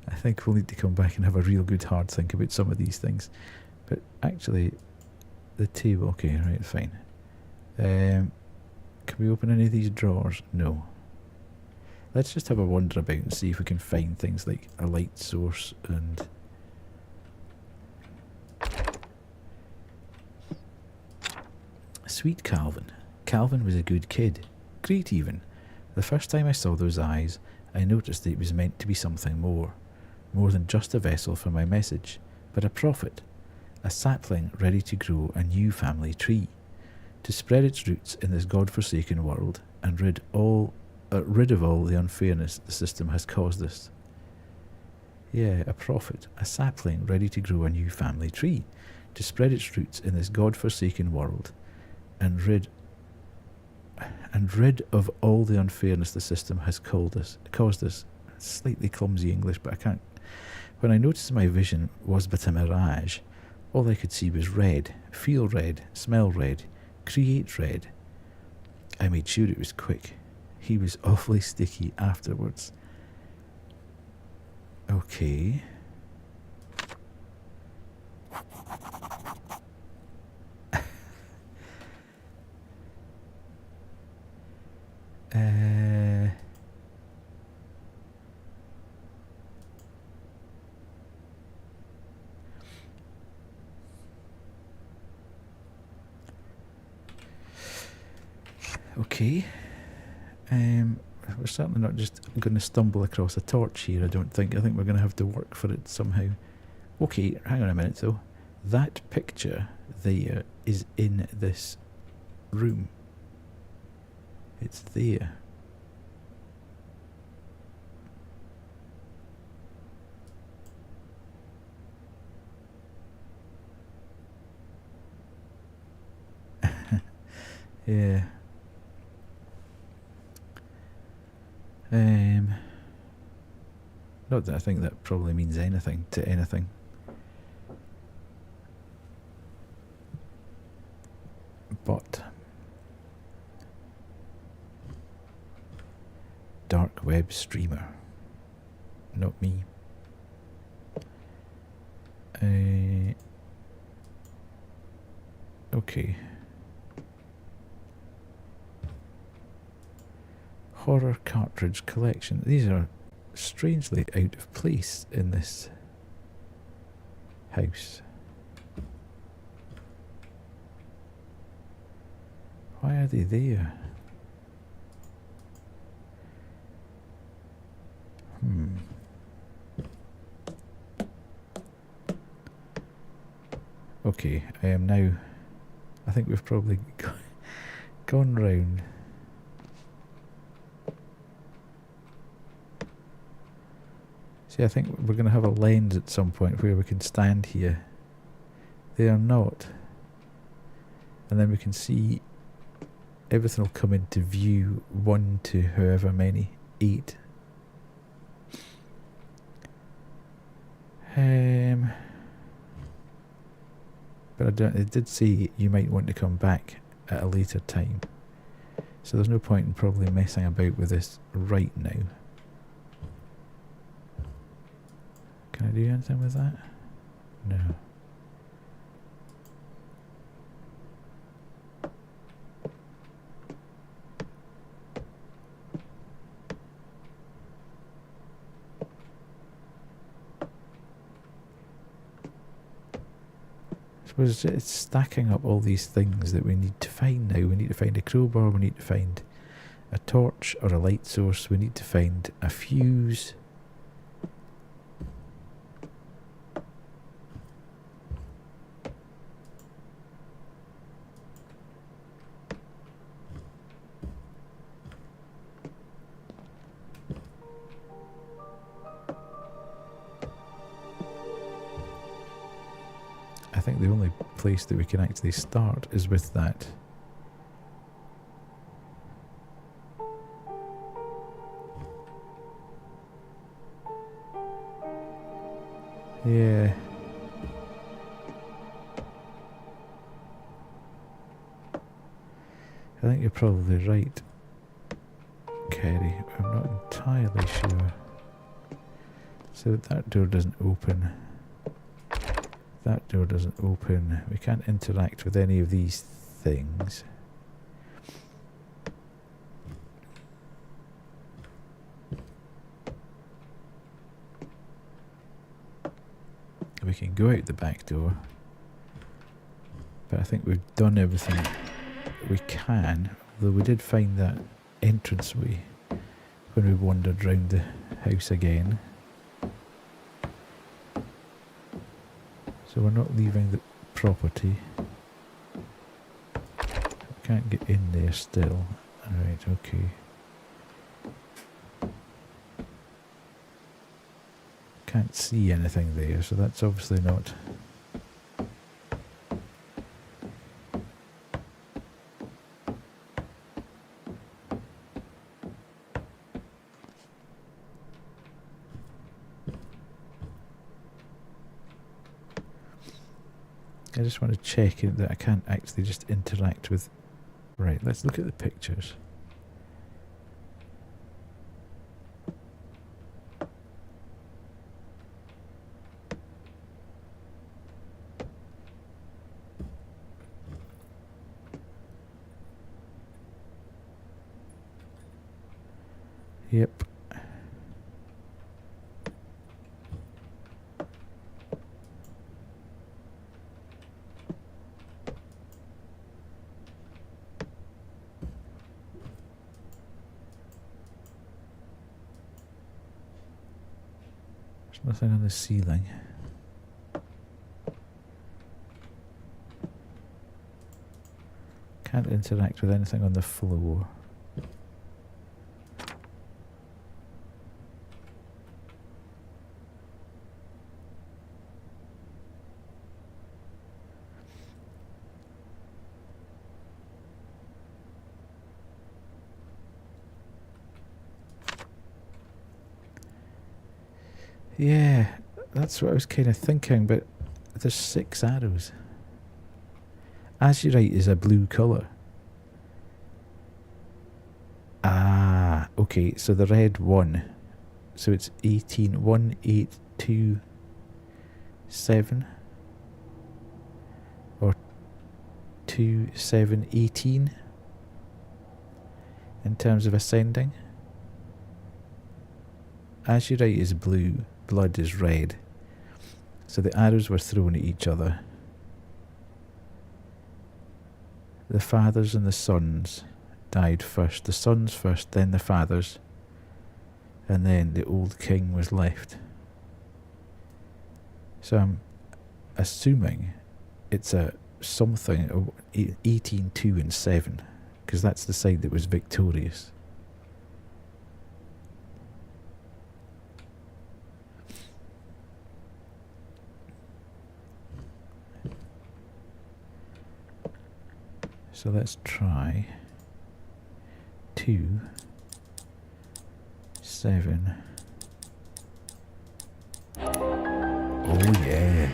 I think we'll need to come back and have a real good hard think about some of these things. But actually, the table... Okay, right, fine. Can we open any of these drawers? No. Let's just have a wander about and see if we can find things like a light source and... Sweet Calvin. Calvin was a good kid. Great even. The first time I saw those eyes, I noticed that it was meant to be something more than just a vessel for my message, but a prophet, a sapling ready to grow a new family tree, to spread its roots in this God-forsaken world and rid of all the unfairness the system has caused us. Yeah, a prophet, a sapling ready to grow a new family tree, to spread its roots in this God-forsaken world and rid of all the unfairness the system has caused us. Slightly clumsy English, but I can't. When I noticed my vision was but a mirage, all I could see was red, feel red, smell red, create red. I made sure it was quick. He was awfully sticky afterwards. Okay. Okay. We're certainly not just going to stumble across a torch here, I don't think. I think we're going to have to work for it somehow. Okay, hang on a minute though. That picture there is in this room. It's there. Yeah. Not that I think that probably means anything to anything. But dark web streamer. Not me. Okay. Horror cartridge collection. These are strangely out of place in this house. Why are they there? Okay, I am now... I think we've probably gone round. See, I think we're going to have a lens at some point where we can stand here. They are not. And then we can see everything will come into view, 1 to however many, 8. But it did say you might want to come back at a later time. So there's no point in probably messing about with this right now. Can I do anything with that? No. I suppose it's stacking up all these things that we need to find now. We need to find a crowbar, we need to find a torch or a light source, we need to find a fuse. I think the only place that we can actually start is with that. Yeah. I think you're probably right, Kerry. I'm not entirely sure. So that door doesn't open. That door doesn't open. We can't interact with any of these things. We can go out the back door. But I think we've done everything we can. Although we did find that entranceway when we wandered round the house again. So we're not leaving the property. We can't get in there still. Alright, okay. Can't see anything there, so that's obviously not... I just want to check that I can't actually just interact with... Right, let's look at the pictures. Yep. There's nothing on the ceiling. Can't interact with anything on the floor. Yeah, that's what I was kind of thinking, but there's 6 arrows. Azurite is a blue colour. Ah, okay, so the red one. So it's 18, 1, 8, 2, 7. Or 2, 7, 18. In terms of ascending. Azurite is blue. Blood is red. So the arrows were thrown at each other. The fathers and the sons died first. The sons first, then the fathers. And then the old king was left. So I'm assuming it's a something 18, 2 and 7. Because that's the side that was victorious. So let's try 2, 7. Oh yeah,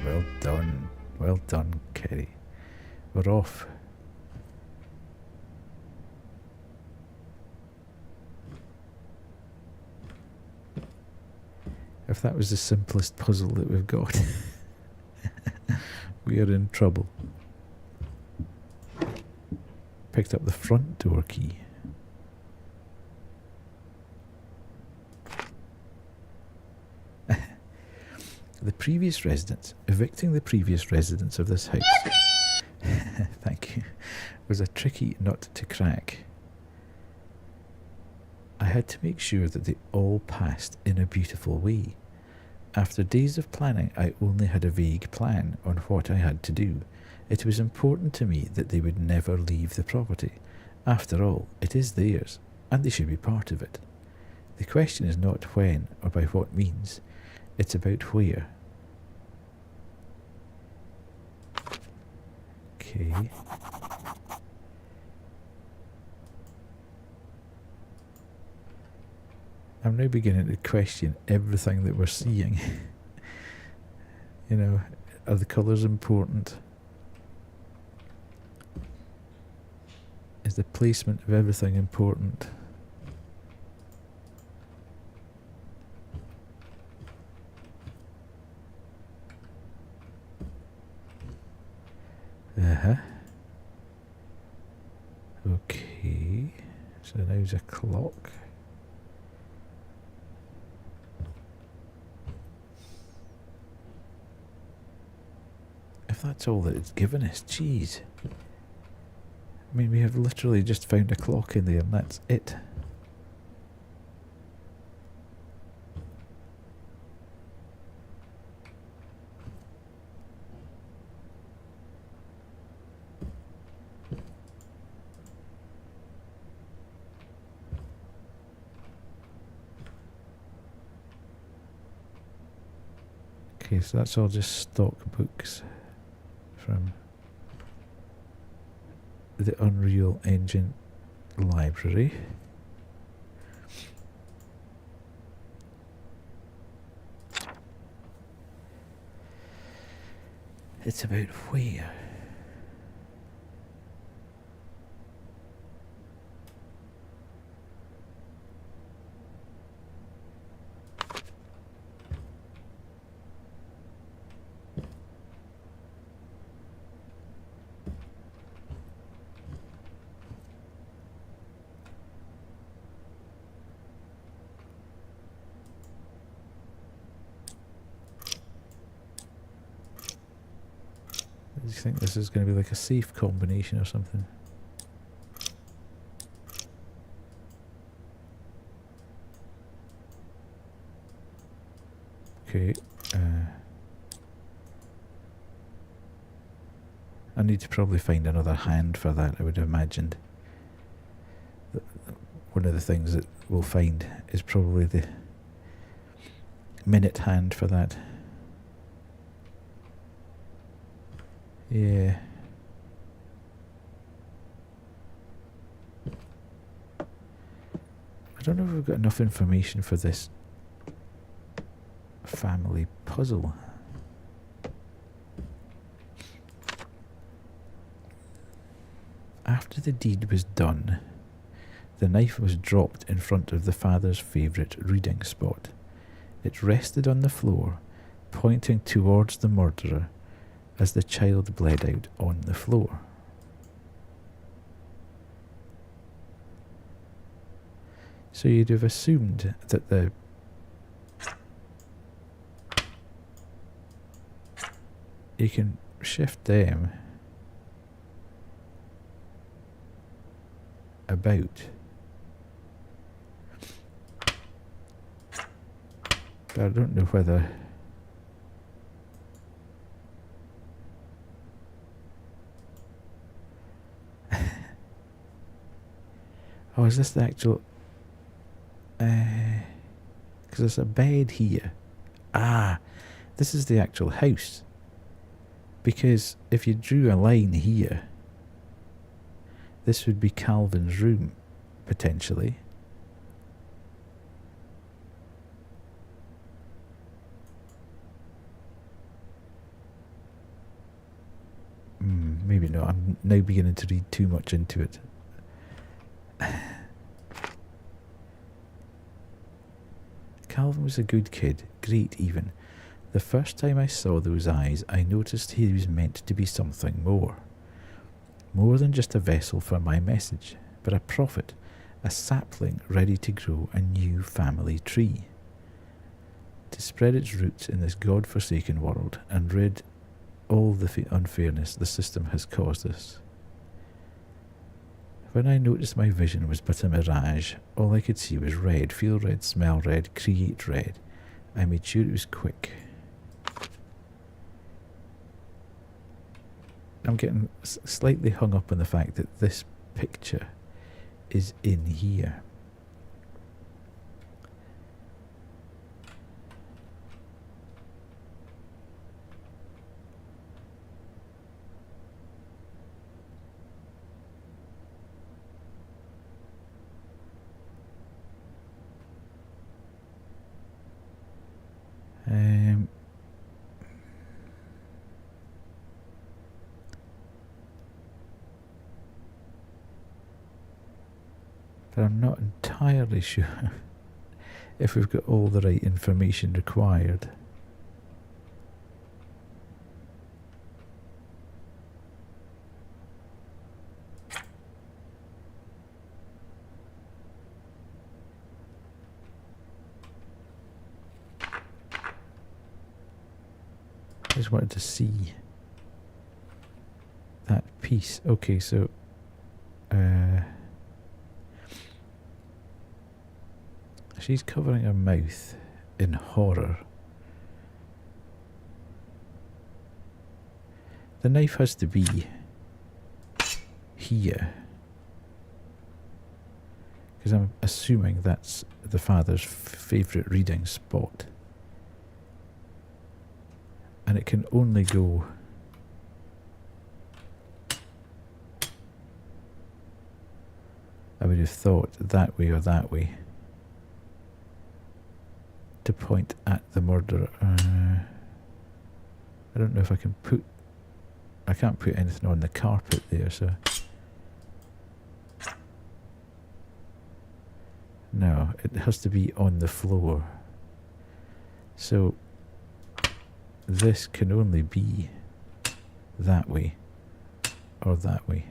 well done, Kerry. We're off. If that was the simplest puzzle that we've got, we are in trouble. Picked up the front door key. The previous residents, evicting the previous residents of this house, thank you, was a tricky nut to crack. I had to make sure that they all passed in a beautiful way. After days of planning, I only had a vague plan on what I had to do. It was important to me that they would never leave the property. After all, it is theirs, and they should be part of it. The question is not when or by what means, it's about where. Okay. I'm now beginning to question everything that we're seeing. You know, are the colours important? Is the placement of everything important? Okay. So there's a clock. If that's all that it's given us, jeez. I mean, we have literally just found a clock in there and that's it. Okay, so that's all just stock books from the Unreal Engine library. It's about where? Do you think this is going to be like a safe combination or something? Okay. I need to probably find another hand for that, I would have imagined. One of the things that we'll find is probably the minute hand for that. Yeah. I don't know if we've got enough information for this family puzzle. After the deed was done, the knife was dropped in front of the father's favourite reading spot. It rested on the floor, pointing towards the murderer as the child bled out on the floor. So you'd have assumed that you can shift them about. But I don't know whether oh, is this the actual because there's a bed here. Ah, this is the actual house. Because if you drew a line here, this would be Calvin's room, potentially. Maybe not. I'm now beginning to read too much into it. Calvin was a good kid, great even. The first time I saw those eyes, I noticed he was meant to be something more. More than just a vessel for my message, but a prophet, a sapling ready to grow a new family tree. To spread its roots in this God-forsaken world and rid all the unfairness the system has caused us. When I noticed my vision was but a mirage, all I could see was red, feel red, smell red, create red. I made sure it was quick. I'm getting slightly hung up on the fact that this picture is in here. But I'm not entirely sure if we've got all the right information required. I just wanted to see that piece. Okay, so she's covering her mouth in horror. The knife has to be here, because I'm assuming that's the father's favourite reading spot. And it can only go I would have thought that way or that way to point at the murderer. I don't know if I can put... I can't put anything on the carpet there, so... No, it has to be on the floor. So this can only be that way or that way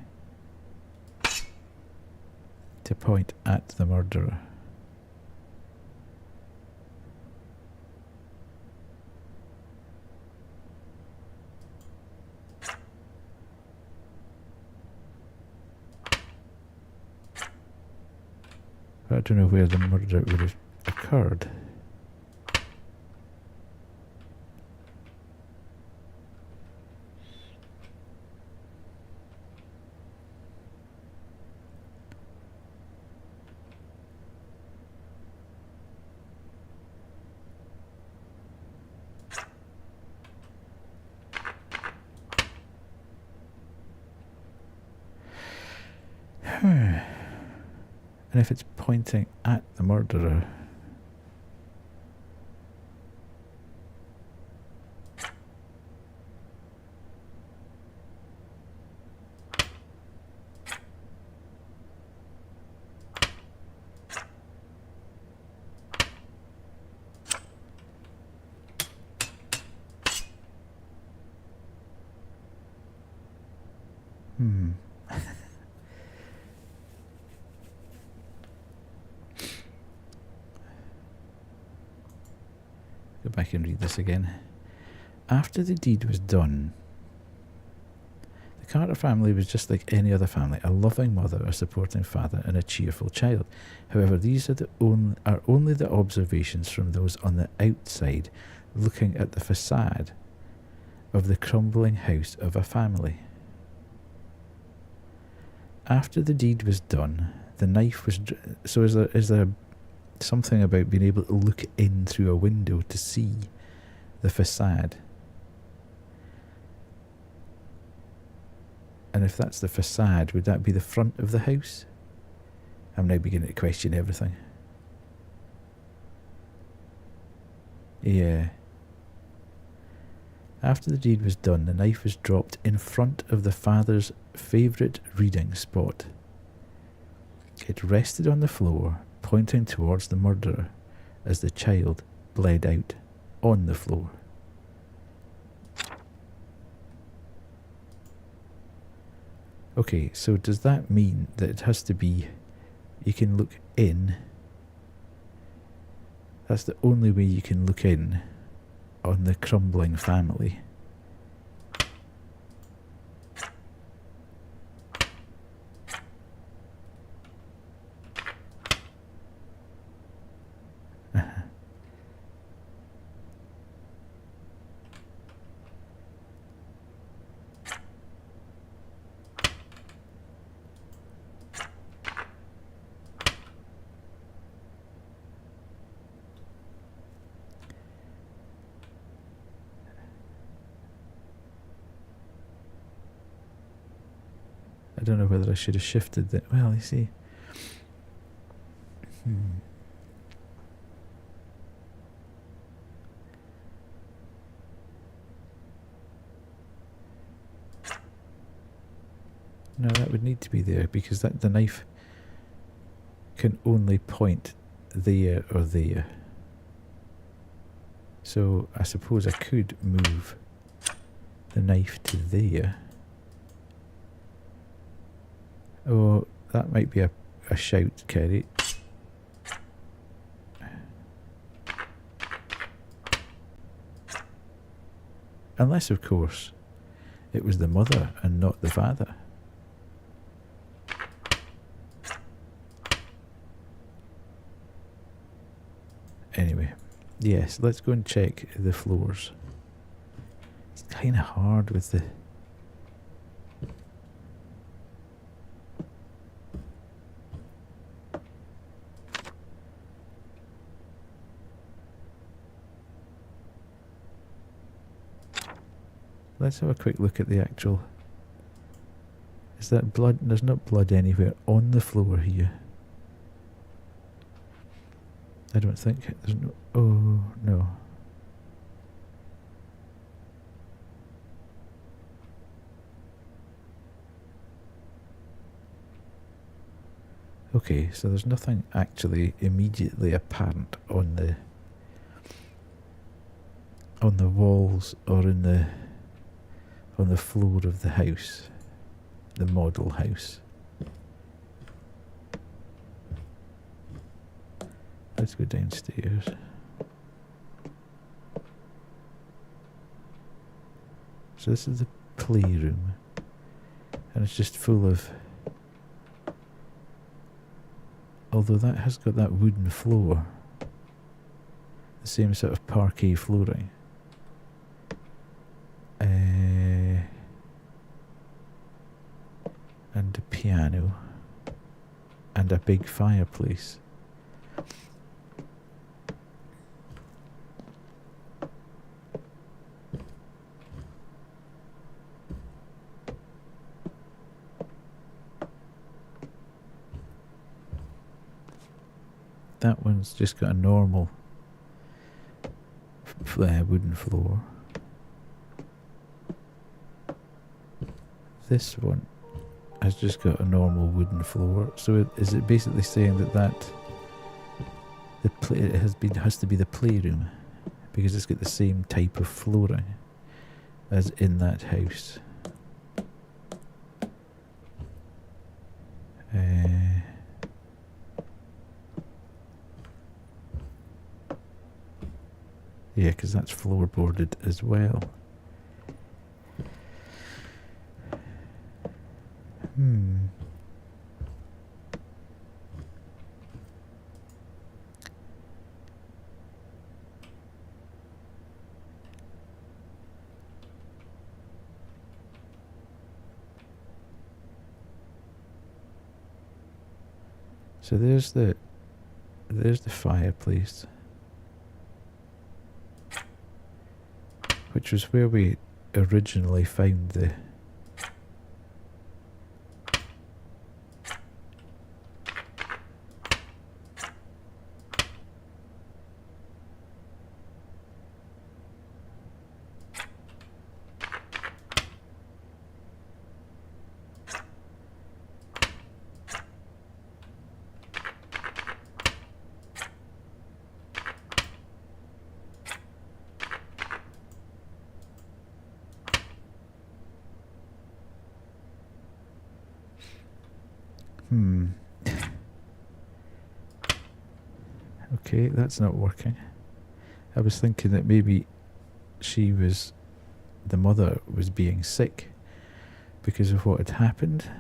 to point at the murderer. But I don't know where the murder would have occurred. And if it's pointing at the murderer, go back and read this again. After the deed was done, the Carter family was just like any other family, a loving mother, a supporting father, and a cheerful child. However, these are only the observations from those on the outside looking at the facade of the crumbling house of a family. After the deed was done, the knife was... So is there something about being able to look in through a window to see the facade? And if that's the facade, would that be the front of the house? I'm now beginning to question everything. Yeah. After the deed was done, the knife was dropped in front of the father's favourite reading spot. It rested on the floor, pointing towards the murderer as the child bled out on the floor. Okay, so does that mean that it has to be... You can look in. That's the only way you can look in on the crumbling family. I don't know whether I should have shifted that. Well, you see. No, that would need to be there because the knife can only point there or there. So I suppose I could move the knife to there. Oh, that might be a shout, Kerry. Unless, of course, it was the mother and not the father. Anyway, yes, let's go and check the floors. It's kind of hard with the... let's have a quick look at the actual... Is that blood? There's not blood anywhere on the floor here. I don't think there's no... Oh, no. Okay, so there's nothing actually immediately apparent on the walls or on the floor of the house, the model house. Let's go downstairs. So this is the playroom, and it's just full of... Although that has got that wooden floor, the same sort of parquet flooring. And a piano. And a big fireplace. That one's just got a normal wooden floor. This one has just got a normal wooden floor. So is it basically saying that it has to be the playroom because it's got the same type of flooring as in that house? Yeah, because that's floorboarded as well. So there's the fireplace, which was where we originally found the... Okay, that's not working. I was thinking that maybe the mother was being sick because of what had happened.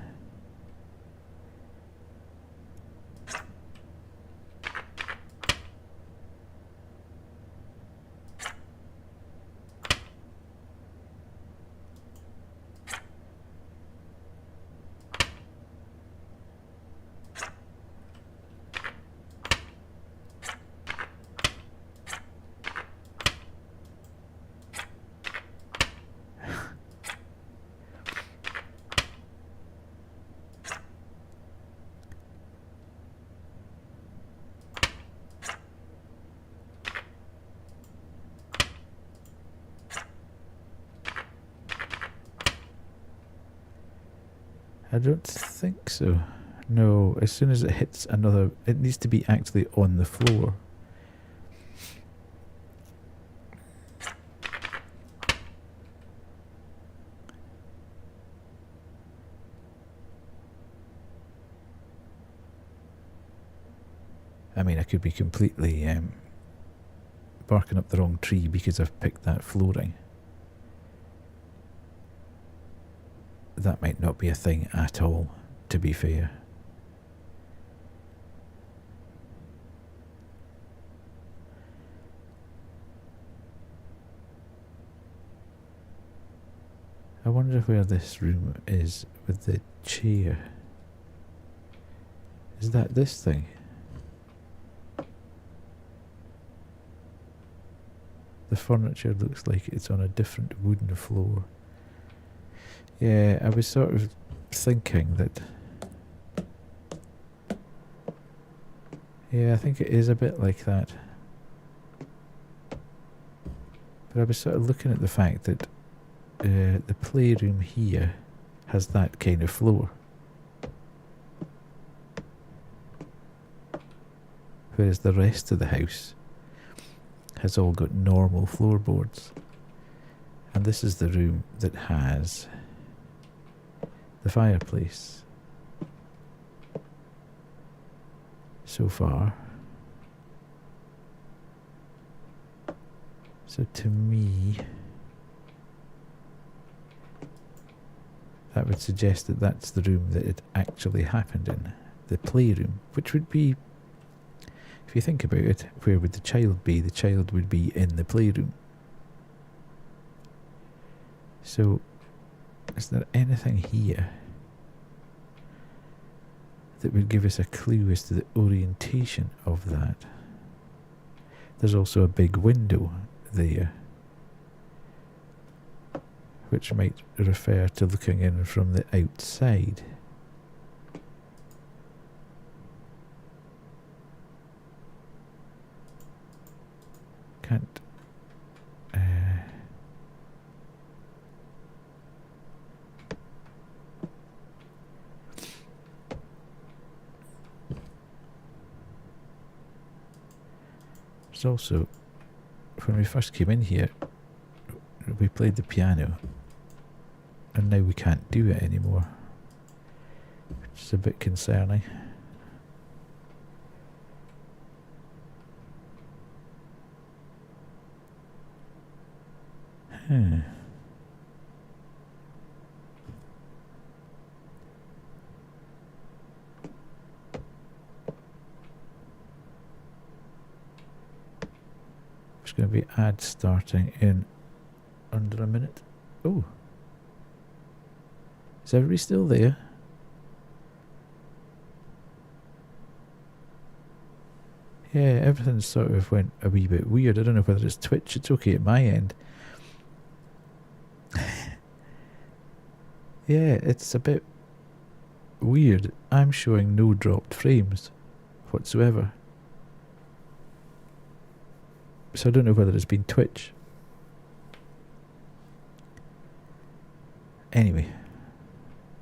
I don't think so. No, as soon as it hits another... It needs to be actually on the floor. I mean, I could be completely barking up the wrong tree because I've picked that flooring. That might not be a thing at all, to be fair. I wonder where this room is with the chair. Is that this thing? The furniture looks like it's on a different wooden floor. Yeah, I was sort of thinking that... Yeah, I think it is a bit like that. But I was sort of looking at the fact that the playroom here has that kind of floor. Whereas the rest of the house has all got normal floorboards. And this is the room that has the fireplace. So far. So to me, that would suggest that that's the room that it actually happened in. The playroom, which would be, if you think about it, where would the child be? The child would be in the playroom. So, is there anything here that would give us a clue as to the orientation of that? There's also a big window there, which might refer to looking in from the outside. Can't... There's also, when we first came in here, we played the piano, and now we can't do it anymore, which is a bit concerning. There's going to be ads starting in under a minute. Oh. Is everybody still there? Yeah, everything sort of went a wee bit weird. I don't know whether it's Twitch. It's okay at my end. Yeah, it's a bit weird. I'm showing no dropped frames whatsoever. So I don't know whether it's been Twitch. Anyway,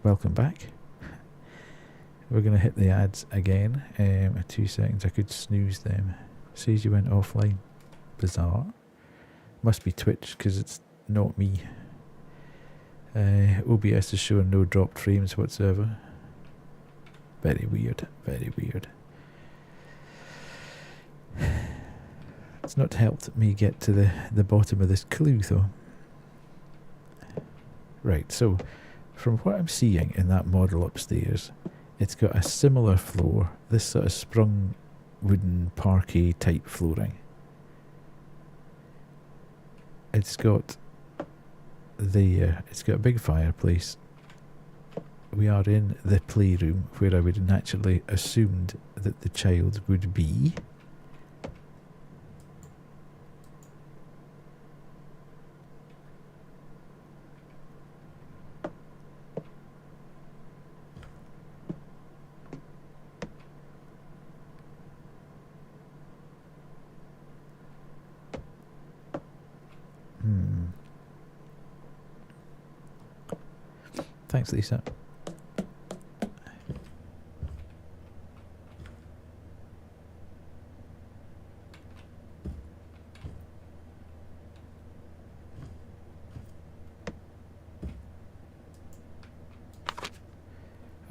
welcome back. We're going to hit the ads again. 2 seconds, I could snooze them. Says you went offline. Bizarre. Must be Twitch because it's not me. OBS is showing no dropped frames whatsoever. Very weird, very weird. It's not helped me get to the bottom of this clue though. Right, so from what I'm seeing in that model upstairs, it's got a similar floor, this sort of sprung wooden parquet type flooring. It's got it's got a big fireplace. We are in the playroom where I would naturally assumed that the child would be. Thanks, Lisa.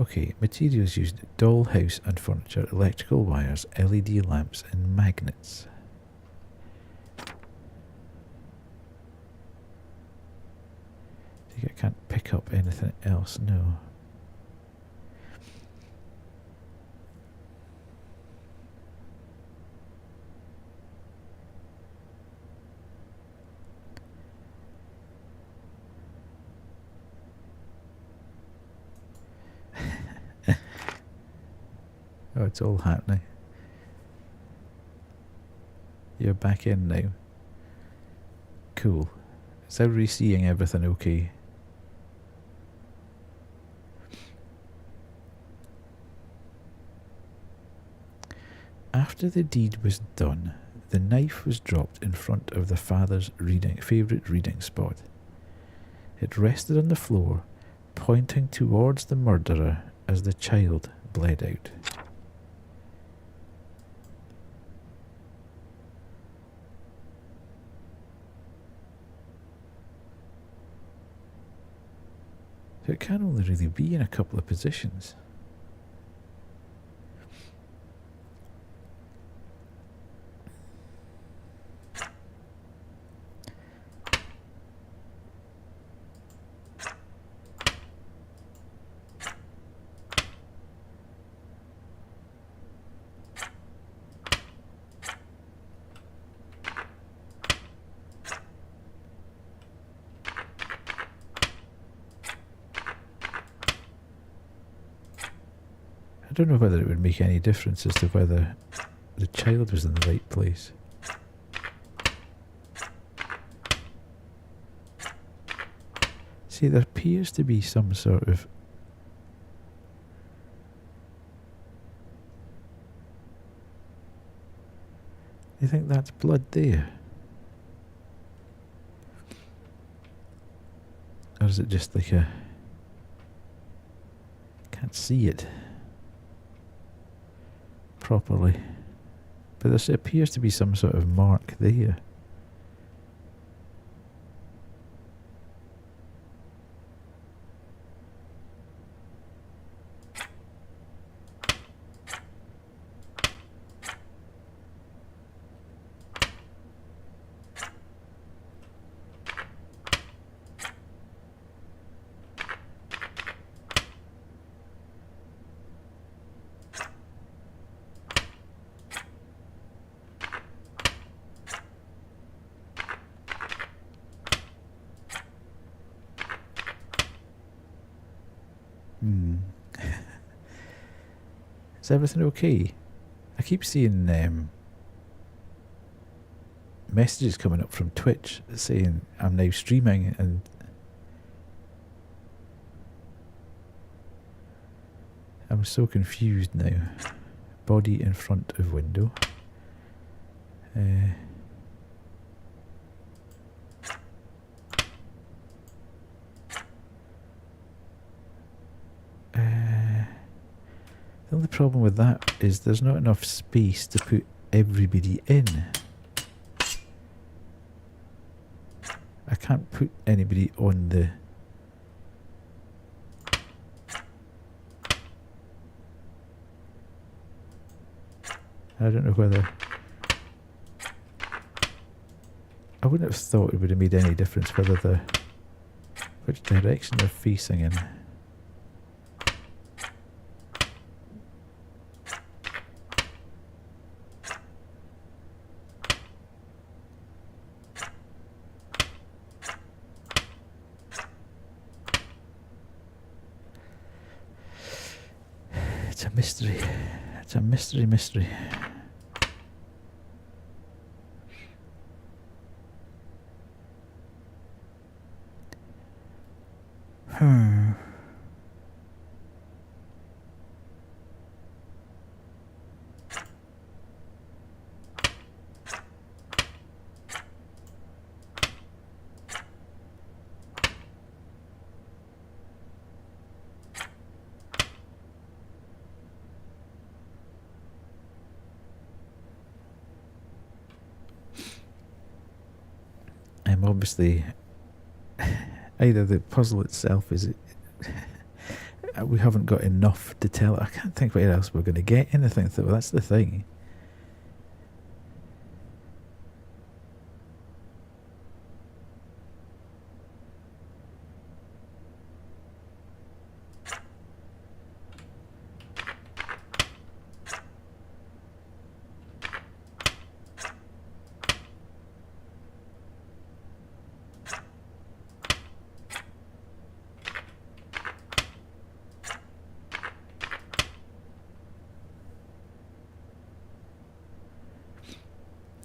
Okay, materials used: dollhouse and furniture, electrical wires, LED lamps and magnets. I can't pick up anything else, no. Oh, it's all happening. You're back in now. Cool. Is everybody seeing everything okay? After the deed was done, the knife was dropped in front of the father's favourite reading spot. It rested on the floor, pointing towards the murderer as the child bled out. So it can only really be in a couple of positions. I don't know whether it would make any difference as to whether the child was in the right place. See, there appears to be some sort of... You think that's blood there? Or is it just like a... Can't see it properly. But there appears to be some sort of mark there. Is everything okay? I keep seeing messages coming up from Twitch saying I'm now streaming, and I'm so confused now. Body in front of window. The only problem with that is there's not enough space to put everybody in. I can't put anybody on the... I don't know whether... I wouldn't have thought it would have made any difference whether the... which direction they're facing in. It's a mystery. It's a mystery. Obviously, either the puzzle itself is... we haven't got enough to tell. I can't think where else we're going to get anything. Well, that's the thing.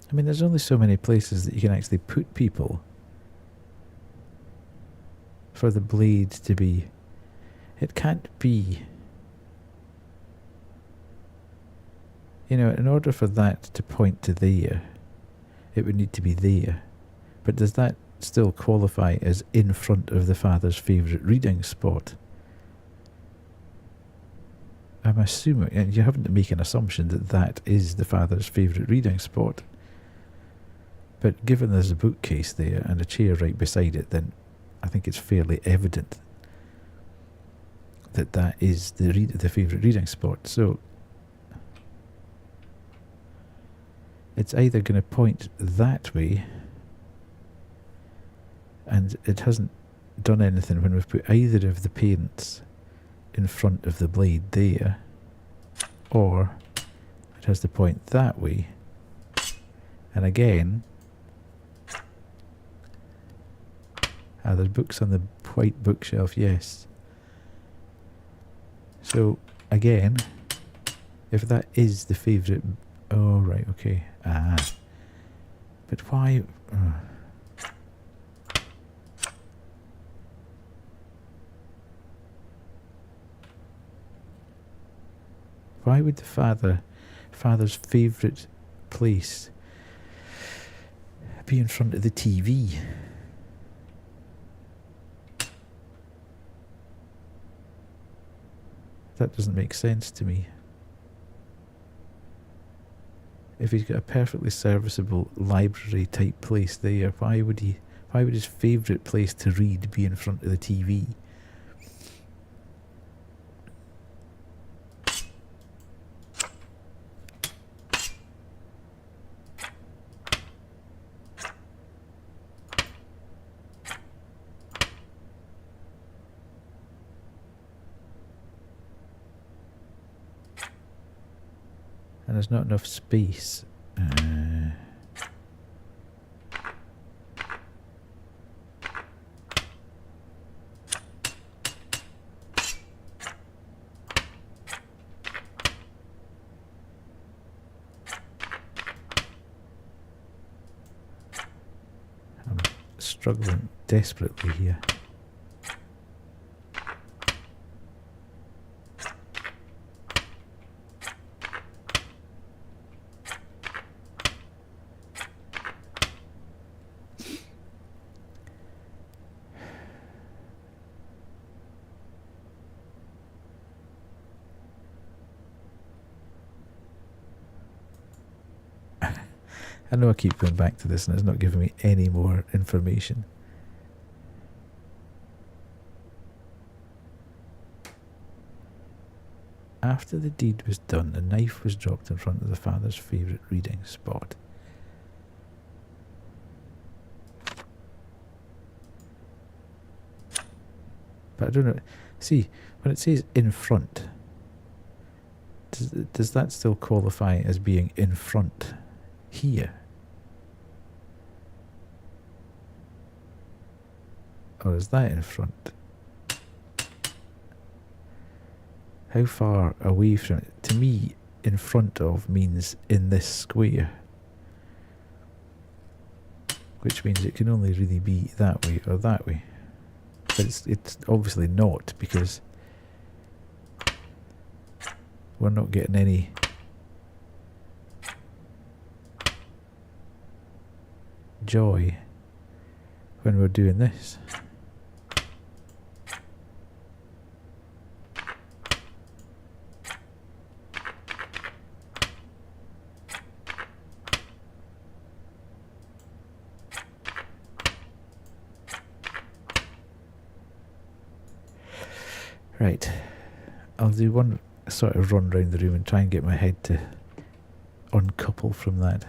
I mean, there's only so many places that you can actually put people for the blade to be... It can't be... You know, in order for that to point to there, it would need to be there. But does that still qualify as in front of the father's favourite reading spot? I'm assuming, and you haven't to make an assumption that that is the father's favourite reading spot. But given there's a bookcase there and a chair right beside it, then I think it's fairly evident that that is the favourite reading spot. So it's either going to point that way, and it hasn't done anything when we've put either of the parents in front of the blade there, or it has to point that way. And again, there's books on the white bookshelf, yes. So again, if that is the favourite, oh right, okay, but why? Why would the father's favourite place be in front of the TV? That doesn't make sense to me. If he's got a perfectly serviceable library type place there, why would his favourite place to read be in front of the TV? And there's not enough space. I'm struggling desperately here. I know I keep going back to this and it's not giving me any more information. After the deed was done, the knife was dropped in front of the father's favourite reading spot. But I don't know. See, when it says in front, does that still qualify as being in front here? Or is that in front? How far away from it? To me, in front of means in this square. Which means it can only really be that way or that way. But it's obviously not, because we're not getting any joy when we're doing this. Right, I'll do one sort of run round the room and try and get my head to uncouple from that.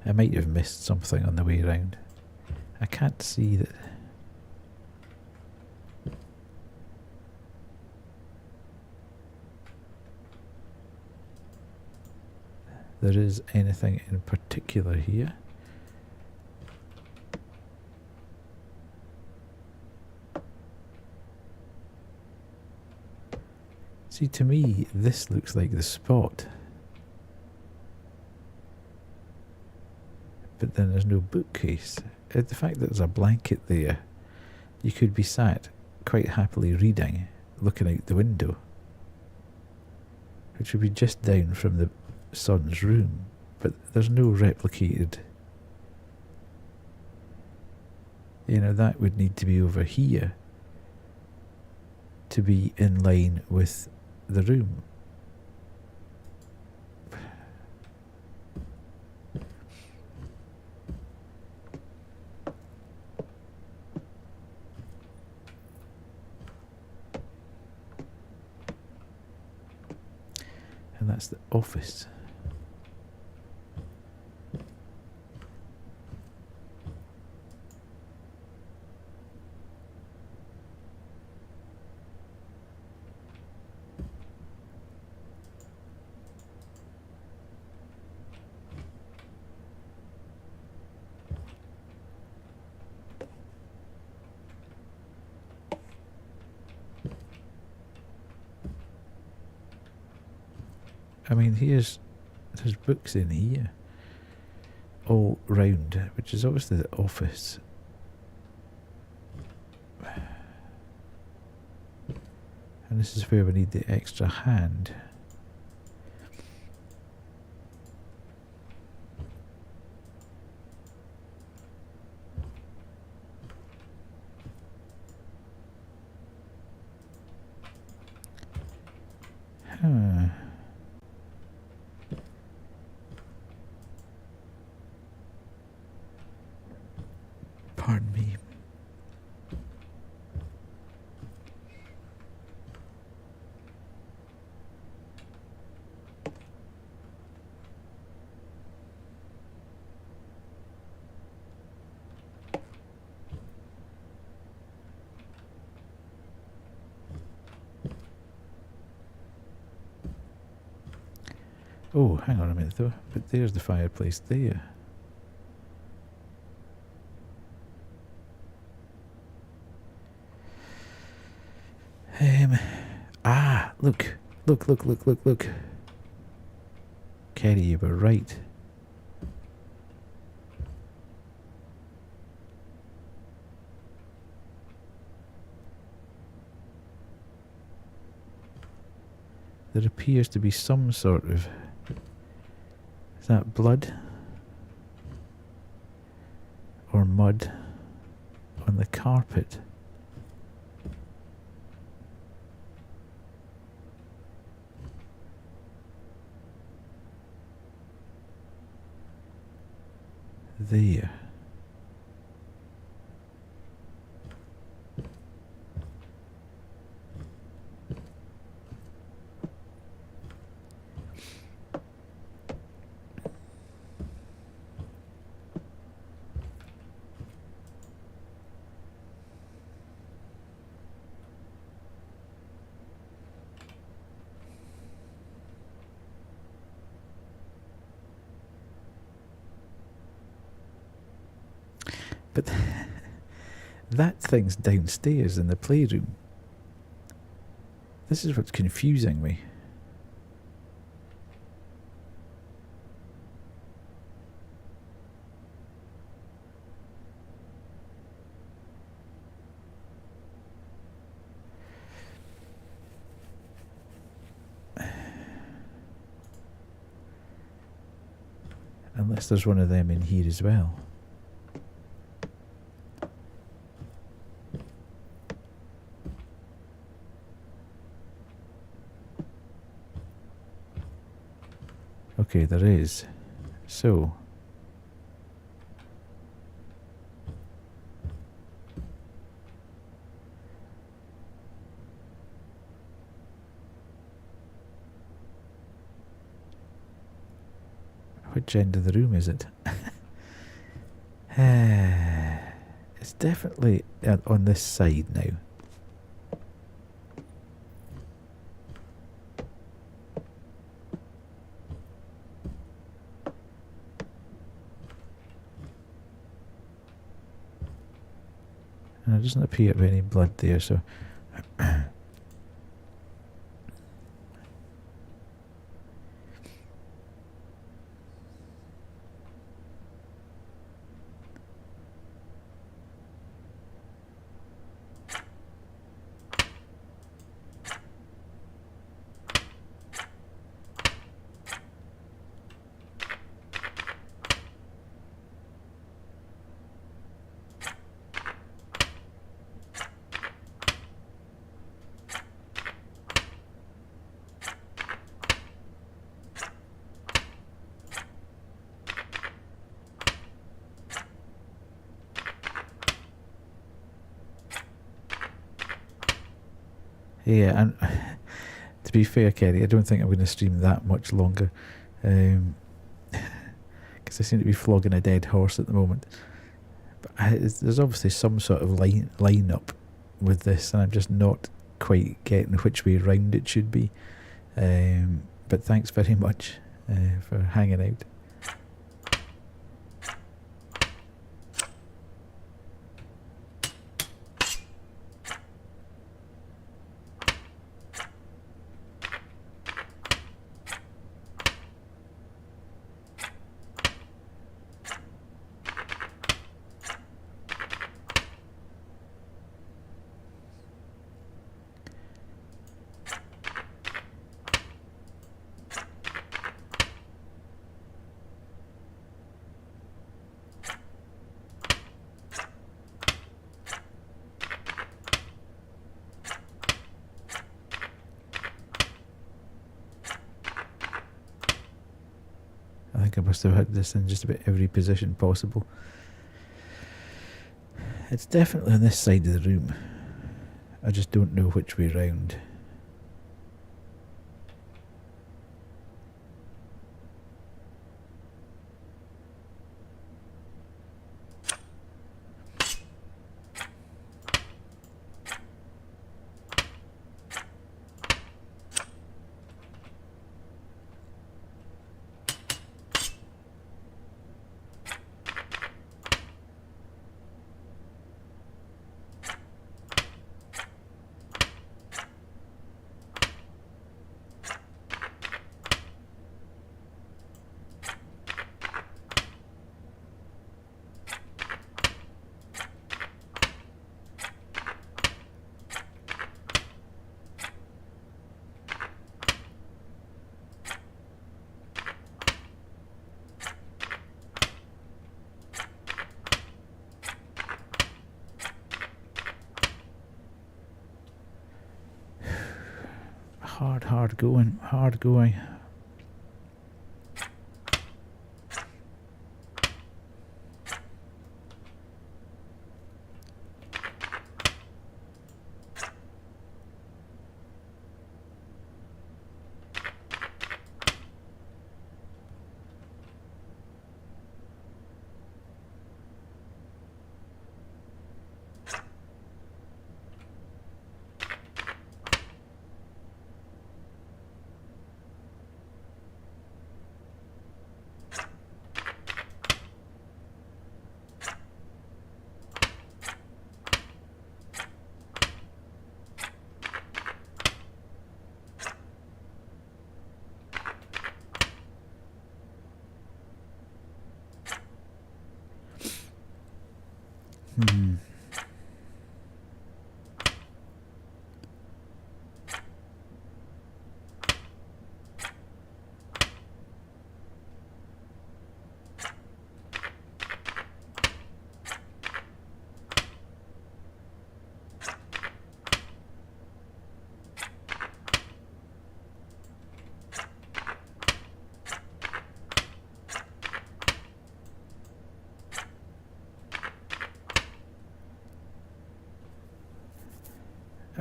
I might have missed something on the way round. I can't see that. There is anything in particular here. See, to me, this looks like the spot. But then there's no bookcase. The fact that there's a blanket there, you could be sat quite happily reading, looking out the window, which would be just down from the son's room, but there's no replicated. You know, that would need to be over here to be in line with the room. And that's the office. I mean, there's books in here all round, which is obviously the office. And this is where we need the extra hand. Huh. Pardon me. Oh, hang on a minute though. But there's the fireplace there. Look. Look. Kerry, you were right. There appears to be some sort of... Is that blood? Or mud on the carpet? There. But that thing's downstairs in the playroom. This is what's confusing me. Unless there's one of them in here as well. Okay, there is. So... Which end of the room is it? It's definitely on this side now. And it doesn't appear to be any blood there, so... Yeah, and to be fair, Kerry, I don't think I'm going to stream that much longer. Because I seem to be flogging a dead horse at the moment. But there's obviously some sort of line-up with this, and I'm just not quite getting which way round it should be. But thanks very much for hanging out. I think I must have had this in just about every position possible. It's definitely on this side of the room. I just don't know which way round. Hard going.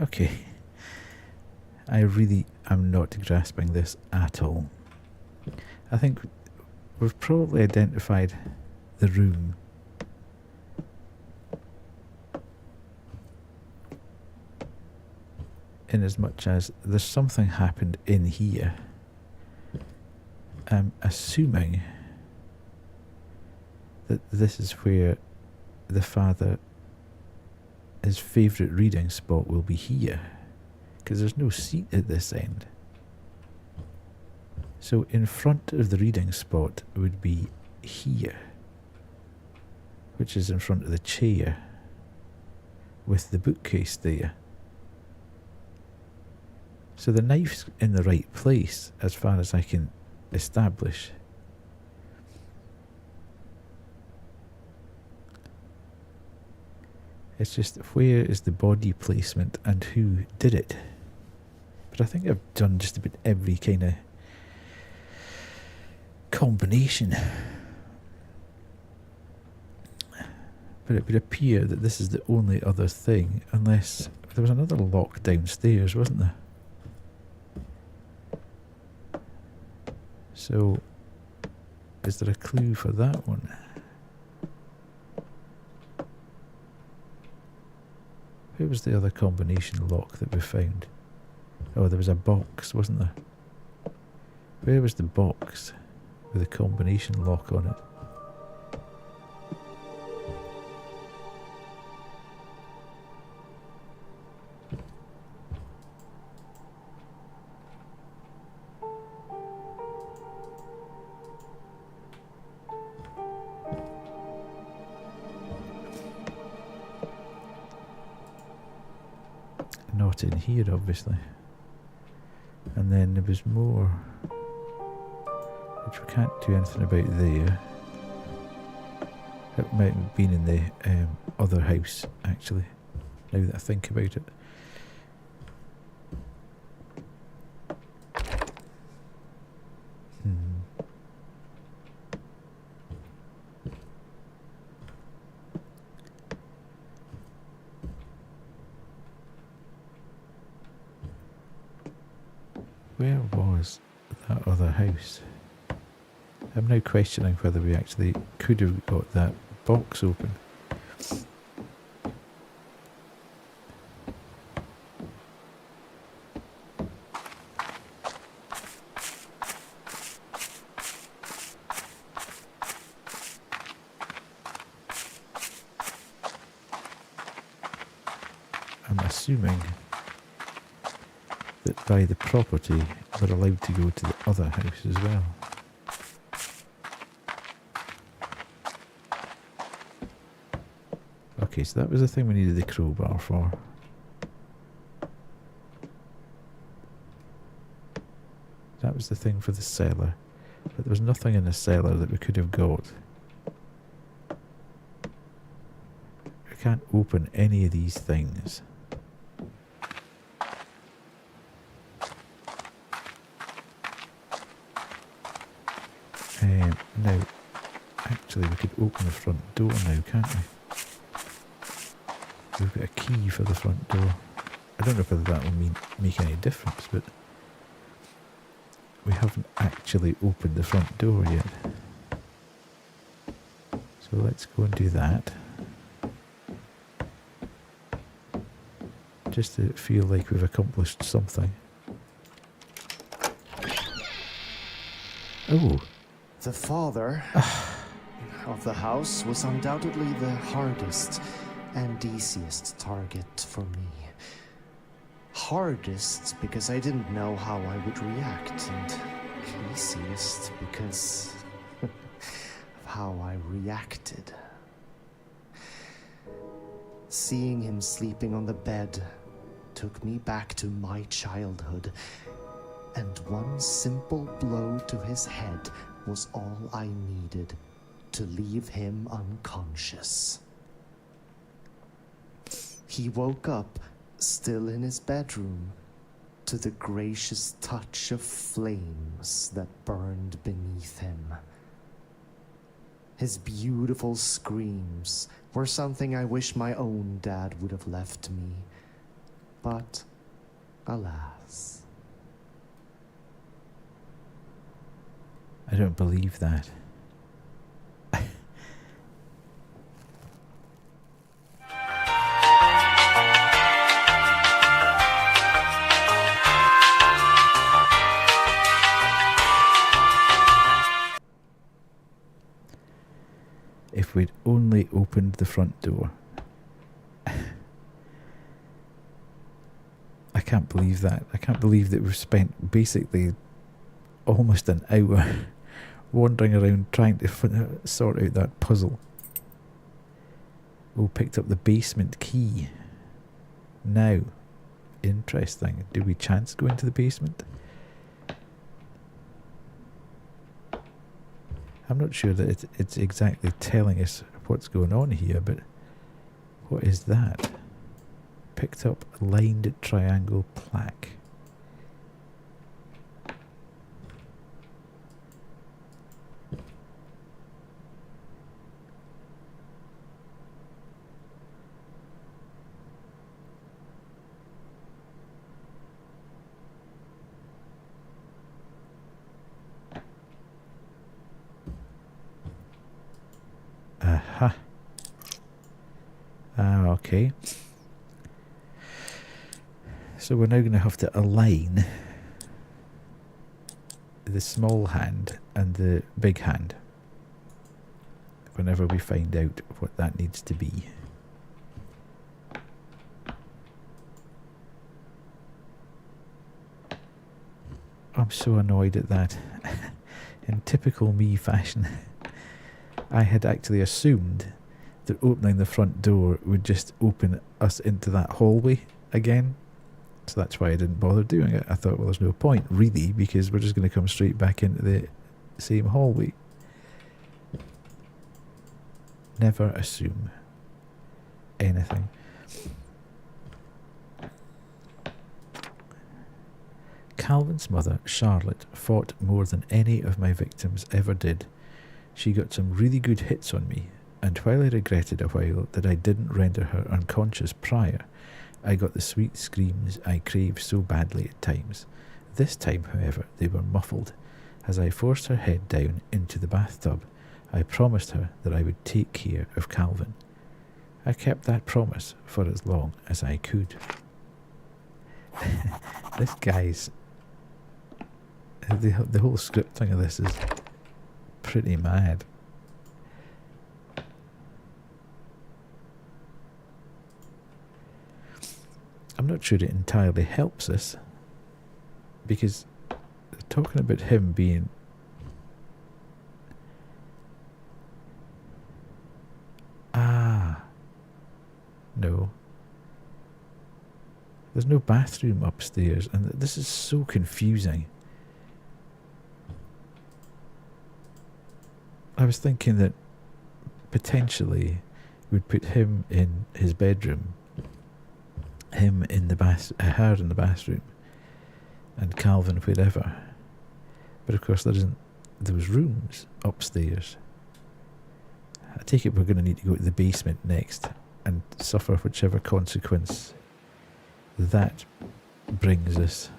Okay. I really am not grasping this at all. I think we've probably identified the room. In as much as there's something happened in here. I'm assuming that this is where the father, his favourite reading spot will be here, because there's no seat at this end. So in front of the reading spot would be here, which is in front of the chair, with the bookcase there. So the knife's in the right place, as far as I can establish. It's just where is the body placement and who did it. But I think I've done just about every kind of combination. But it would appear that this is the only other thing, unless There was another lock downstairs, wasn't there? So, is there a clue for that one? Where was the other combination lock that we found? Oh, there was a box, wasn't there? Where was the box with a combination lock on it? Not in here, obviously. And then there was more, which we can't do anything about there. It might have been in the other house, actually, now that I think about it. Where was that other house? I'm now questioning whether we actually could have got that box open. I'm assuming that by the property we're allowed to go to the other house as well. Okay, so that was the thing we needed the crowbar for. That was the thing for the cellar. But there was nothing in the cellar that we could have got. We can't open any of these things. Now, actually we could open the front door now, can't we? We've got a key for the front door. I don't know whether that will make any difference, but we haven't actually opened the front door yet. So let's go and do that. Just to feel like we've accomplished something. Oh. The father of the house was undoubtedly the hardest and easiest target for me. Hardest because I didn't know how I would react, and easiest because of how I reacted. Seeing him sleeping on the bed took me back to my childhood, and one simple blow to his head was all I needed to leave him unconscious. He woke up, still in his bedroom, to the gracious touch of flames that burned beneath him. His beautiful screams were something I wish my own dad would have left me. But, alas. I don't believe that. If we'd only opened the front door. I can't believe that. I can't believe that we've spent basically almost an hour wandering around trying to sort out that puzzle. We picked up the basement key. Now, interesting. Do we chance go into the basement? I'm not sure that it's exactly telling us what's going on here, but what is that? Picked up a lined triangle plaque. Aha. Ah, okay. So we're now going to have to align the small hand and the big hand whenever we find out what that needs to be. I'm so annoyed at that. In typical me fashion, I had actually assumed that opening the front door would just open us into that hallway again. So that's why I didn't bother doing it. I thought, well, there's no point, really, because we're just going to come straight back into the same hallway. Never assume anything. Calvin's mother, Charlotte, fought more than any of my victims ever did. She got some really good hits on me, and while I regretted a while that I didn't render her unconscious prior, I got the sweet screams I craved so badly at times. This time, however, they were muffled. As I forced her head down into the bathtub, I promised her that I would take care of Calvin. I kept that promise for as long as I could. This guy's... The whole scripting of this is pretty mad. I'm not sure it entirely helps us, because they're talking about him being... Ah, no. There's no bathroom upstairs, and this is so confusing. I was thinking that potentially we'd put him in his bedroom, him in the her in the bathroom, and Calvin wherever. But of course there isn't those rooms upstairs. I take it we're going to need to go to the basement next and suffer whichever consequence that brings us,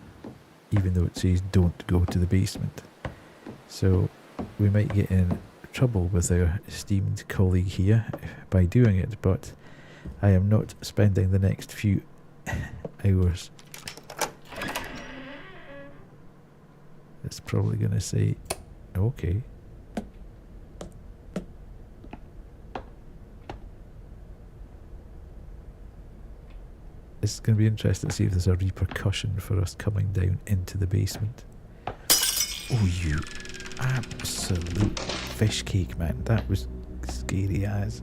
even though it says don't go to the basement. So we might get in trouble with our esteemed colleague here by doing it, but I am not spending the next few hours. It's probably going to say okay. It's going to be interesting to see if there's a repercussion for us coming down into the basement. Oh, you absolute fish cake, man. That was scary as.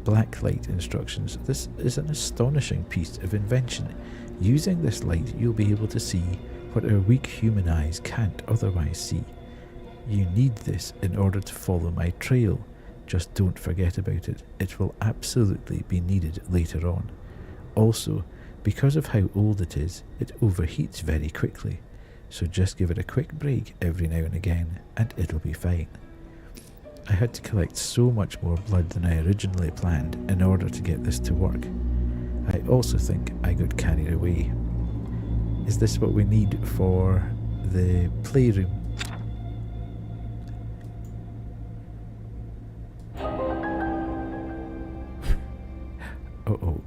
Blacklight instructions. This is an astonishing piece of invention. Using this light, you'll be able to see what our weak human eyes can't otherwise see. You need this in order to follow my trail. Just don't forget about it. It will absolutely be needed later on. Also, because of how old it is, it overheats very quickly. So just give it a quick break every now and again, and it'll be fine. I had to collect so much more blood than I originally planned in order to get this to work. I also think I got carried away. Is this what we need for the playroom? Uh-oh.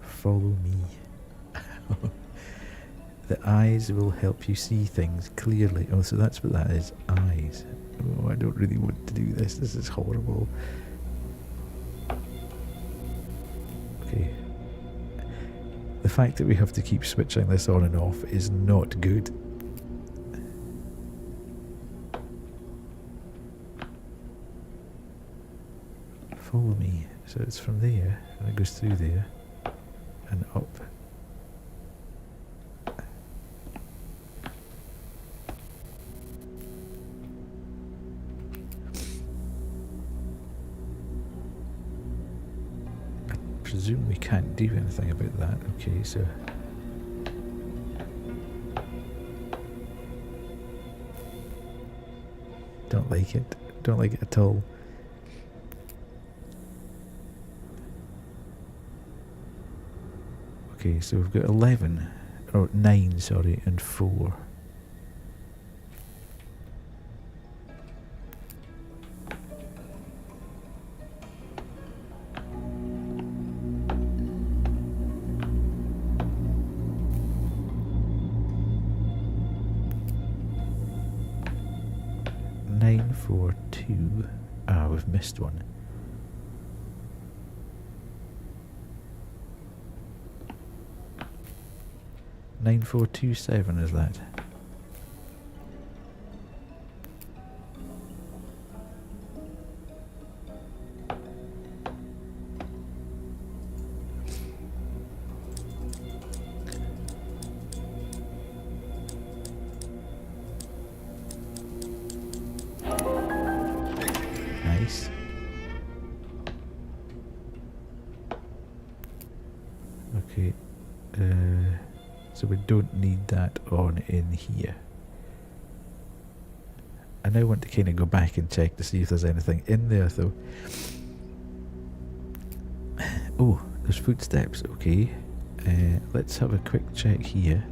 Follow me. The eyes will help you see things clearly. Oh, so that's what that is. Eyes. Oh, I don't really want to do this. This is horrible. Okay. The fact that we have to keep switching this on and off is not good. Follow me. So it's from there, and it goes through there, and up. I presume we can't do anything about that. Okay, so... Don't like it. Don't like it at all. Okay, so we've got 11, or 9, sorry, and 4. 942. Ah, we've missed one. $9427 is that? Nice. Okay. So we don't need that on in here. I now want to kind of go back and check to see if there's anything in there though. Oh, there's footsteps, okay. Let's have a quick check here.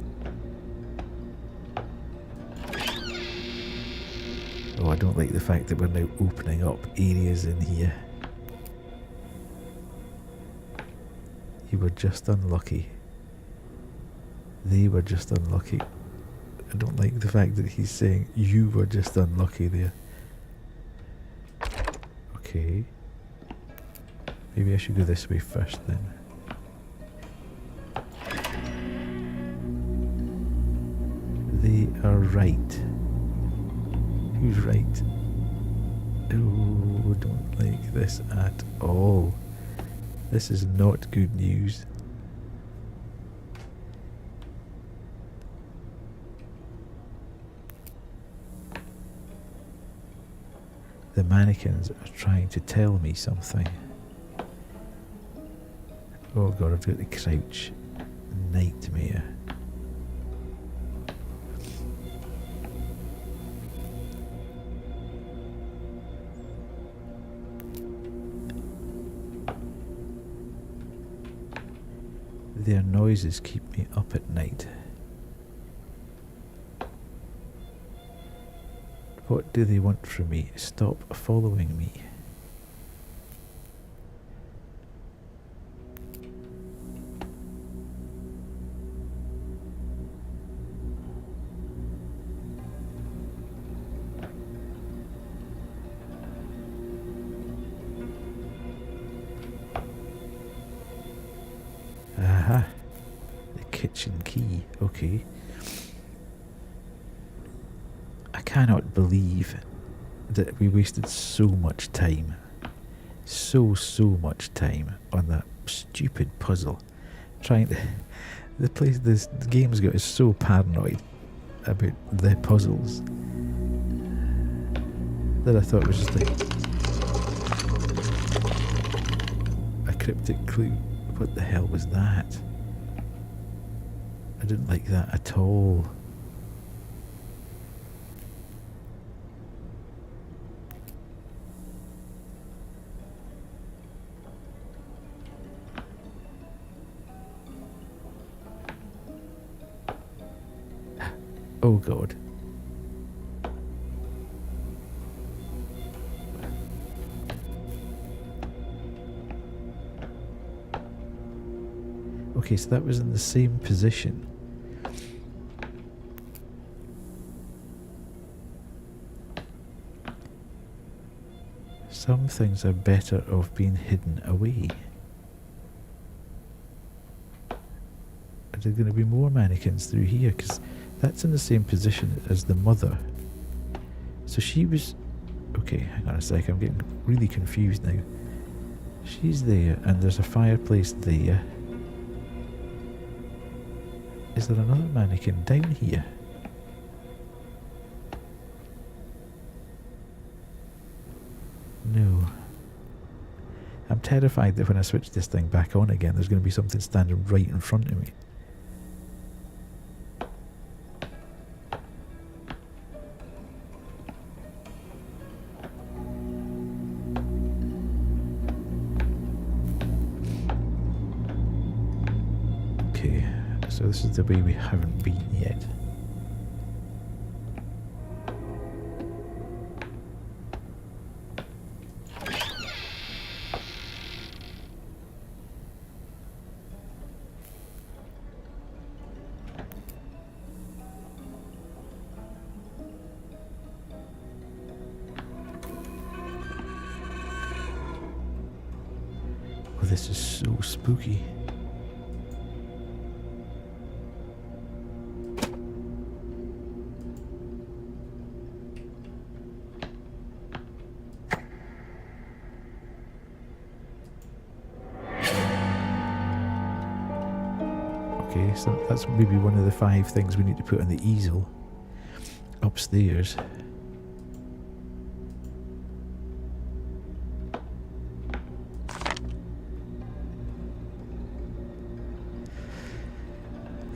Oh, I don't like the fact that we're now opening up areas in here. You were just unlucky. They were just unlucky. I don't like the fact that he's saying you were just unlucky there. Okay. Maybe I should go this way first then. They are right. Who's right? Oh, don't like this at all. This is not good news. The mannequins are trying to tell me something. Oh god, I've got the crouch. Nightmare. Their noises keep me up at night. What do they want from me? Stop following me. Aha. The kitchen key. Okay. I cannot believe that we wasted so much time. So much time on that stupid puzzle. Trying to... The game's got is so paranoid about the puzzles that I thought it was just like a cryptic clue. What the hell was that? I didn't like that at all. Oh god. Okay, so that was in the same position. Some things are better off being hidden away. Are there going to be more mannequins through here? Because that's in the same position as the mother. So she was... Okay, hang on a sec, I'm getting really confused now. She's there, and there's a fireplace there. Is there another mannequin down here? No. I'm terrified that when I switch this thing back on again, there's going to be something standing right in front of me. Okay, so this is the way we haven't been yet. this is so spooky. Okay, so that's maybe one of the 5 things we need to put on the easel upstairs.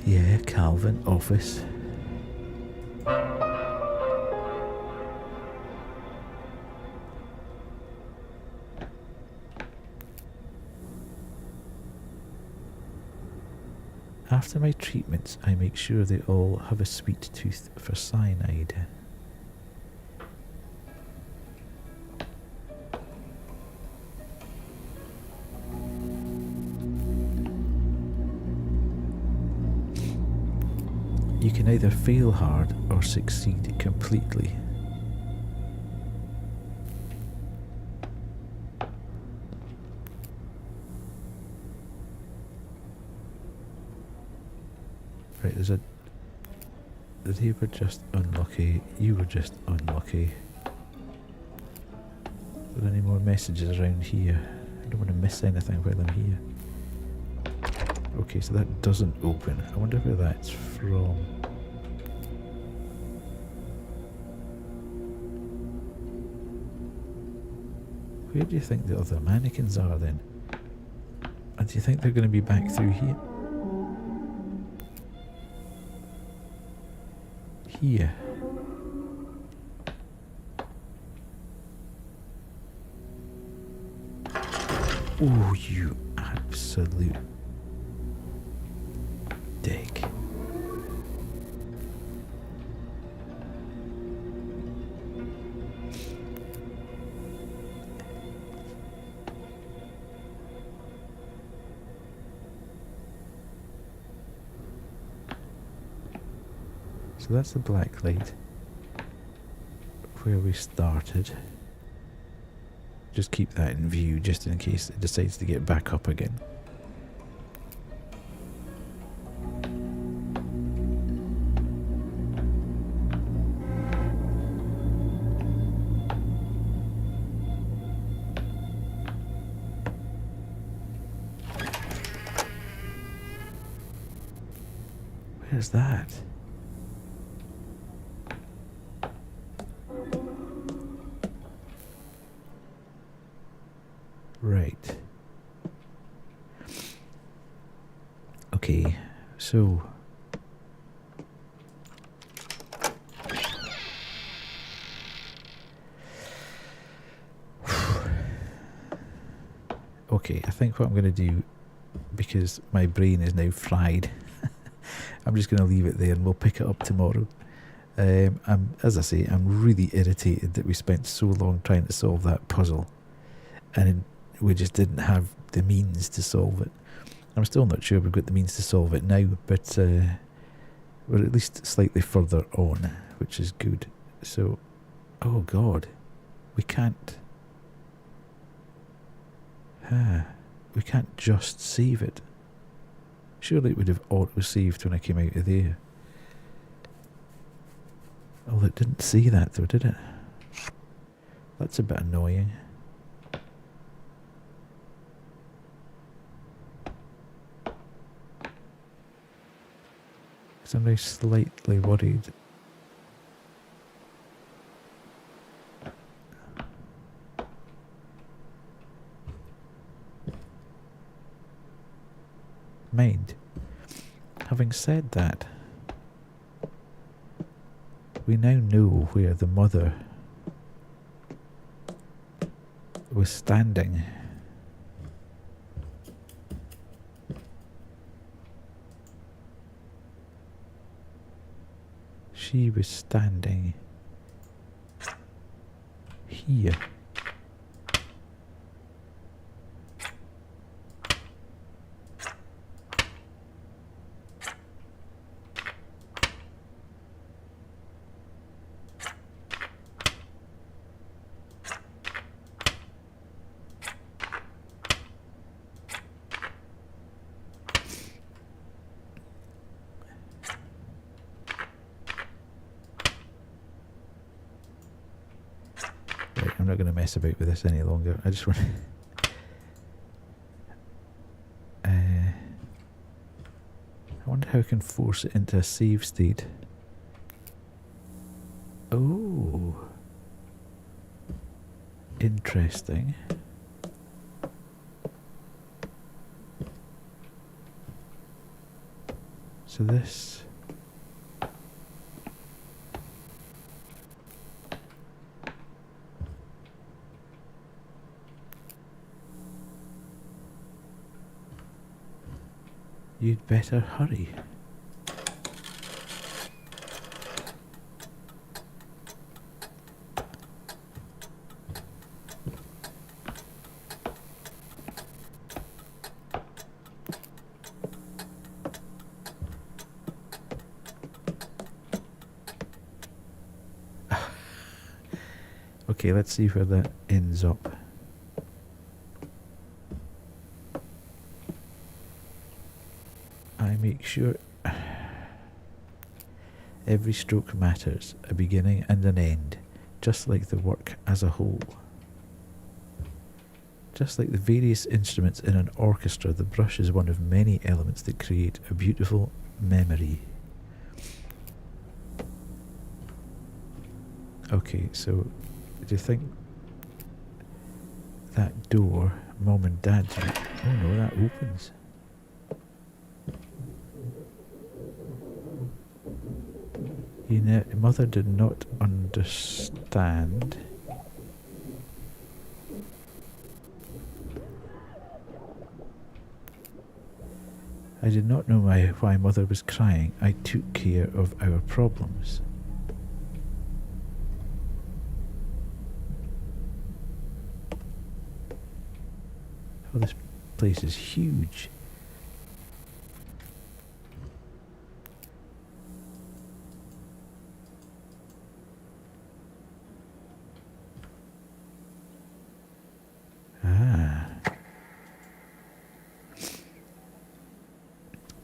Yeah, Calvin, office. After my treatments, I make sure they all have a sweet tooth for cyanide. You can either fail hard or succeed completely. Right, they were just unlucky, you were just unlucky. Are there any more messages around here? I don't want to miss anything while I'm here. Okay, so that doesn't open. I wonder where that's from. Where do you think the other mannequins are then? And do you think they're going to be back through here? Here. Oh, you absolute dick. So that's the black light where we started. Just keep that in view just in case it decides to get back up again. Where's that? Right. Okay, so okay, I think what I'm going to do, because my brain is now fried, I'm just going to leave it there and we'll pick it up tomorrow. As I say, I'm really irritated that we spent so long trying to solve that puzzle and we just didn't have the means to solve it. I'm still not sure we've got the means to solve it now, but we're at least slightly further on, which is good. So, oh God, we can't just save it. Surely it would have auto-saved when I came out of there. Oh, it didn't say that though, did it? That's a bit annoying. Because I'm now slightly worried. Mind, having said that, we now know where the mother was standing. She was standing here. I'm not going to mess about with this any longer. I just want to... I wonder how I can force it into a save state. Oh. Interesting. So this... You'd better hurry. Okay, let's see where that ends up. I make sure every stroke matters, a beginning and an end, just like the work as a whole. Just like the various instruments in an orchestra, the brush is one of many elements that create a beautiful memory. Okay, so do you think that door, Mom and Dad's... Oh no, that opens. Mother did not understand. I did not know why Mother was crying. I took care of our problems. Oh, this place is huge.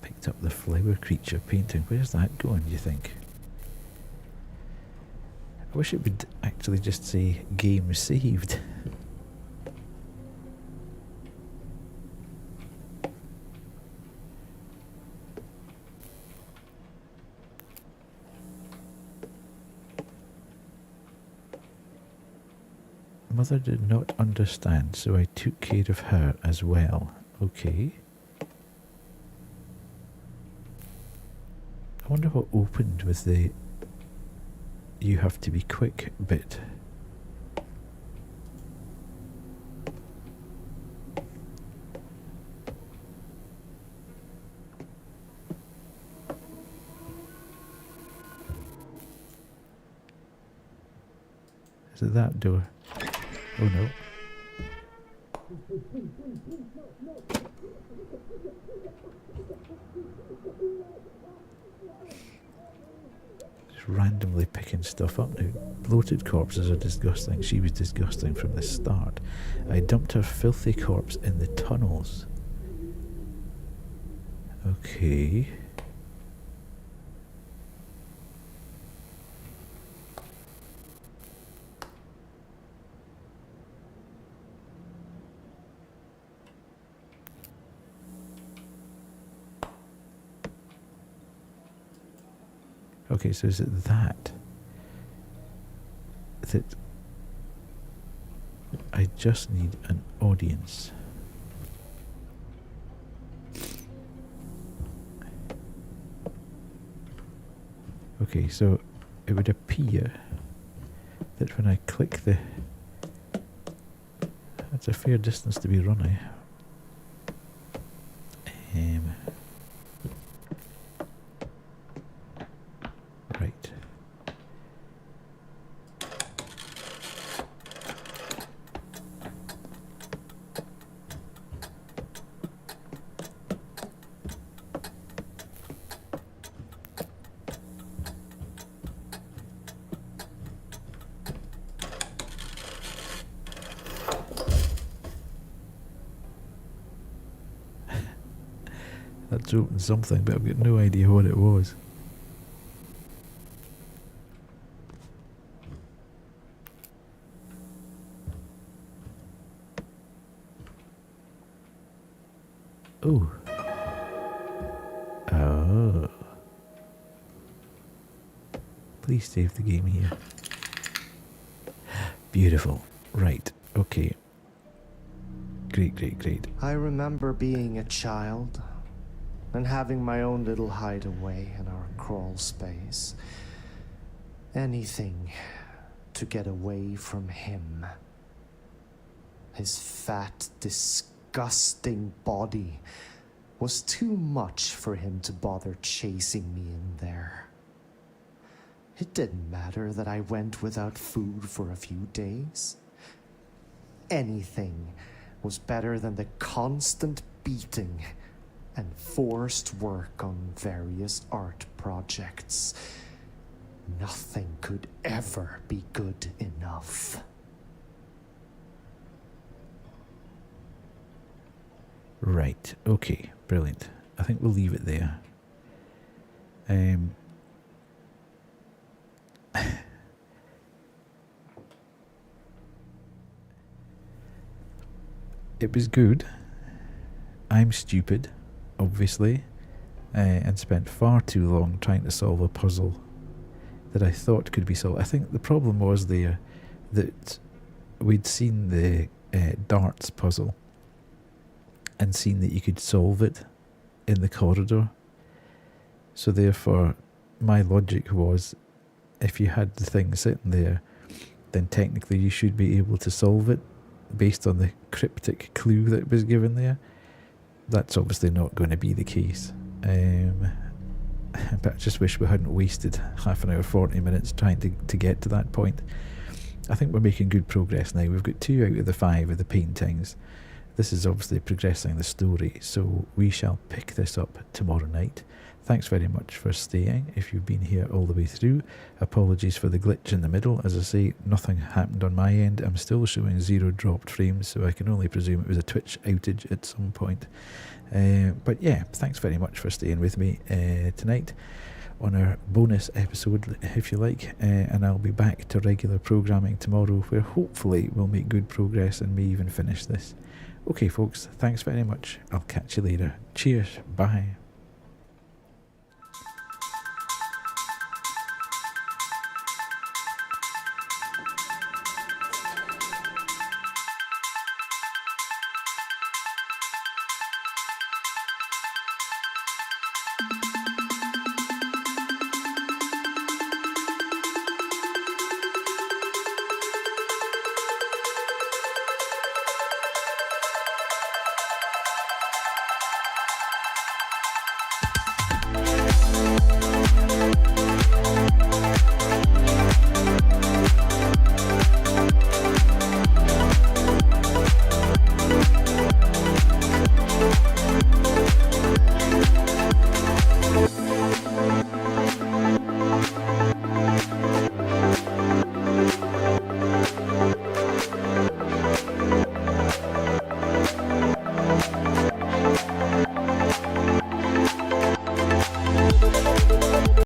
Picked up the flower creature painting. Where's that going, do you think? I wish it would actually just say game saved. Mother did not understand, so I took care of her as well. Okay. I wonder what opened with the "you have to be quick" bit. Is it that door? Oh no. Just randomly picking stuff up now. Bloated corpses are disgusting. She was disgusting from the start. I dumped her filthy corpse in the tunnels. Okay. Okay, so is it that I just need an audience? Okay, so it would appear that when I click the... That's a fair distance to be running. Right. That's opened something, but I've got no idea what it was. Oh. Oh. Please save the game here. Beautiful. Right. Okay. Great, great, great. I remember being a child and having my own little hideaway in our crawl space. Anything to get away from him. His fat, disgusting body was too much for him to bother chasing me in there. It didn't matter that I went without food for a few days. Anything was better than the constant beating and forced work on various art projects. Nothing could ever be good enough. Right, okay, brilliant. I think we'll leave it there. It was good. I'm stupid, obviously, and spent far too long trying to solve a puzzle that I thought could be solved. I think the problem was there that we'd seen the darts puzzle and seen that you could solve it in the corridor. So therefore, my logic was, if you had the thing sitting there, then technically you should be able to solve it based on the cryptic clue that was given there. That's obviously not going to be the case. But I just wish we hadn't wasted half an hour, 40 minutes trying to get to that point. I think we're making good progress now. We've got 2 out of the 5 of the paintings. This is obviously progressing the story, so we shall pick this up tomorrow night. Thanks very much for staying if you've been here all the way through. Apologies for the glitch in the middle. As I say, nothing happened on my end. I'm still showing 0 dropped frames, so I can only presume it was a Twitch outage at some point. But yeah, thanks very much for staying with me tonight on our bonus episode, if you like, and I'll be back to regular programming tomorrow, where hopefully we'll make good progress and may even finish this. Okay folks, thanks very much. I'll catch you later. Cheers. Bye.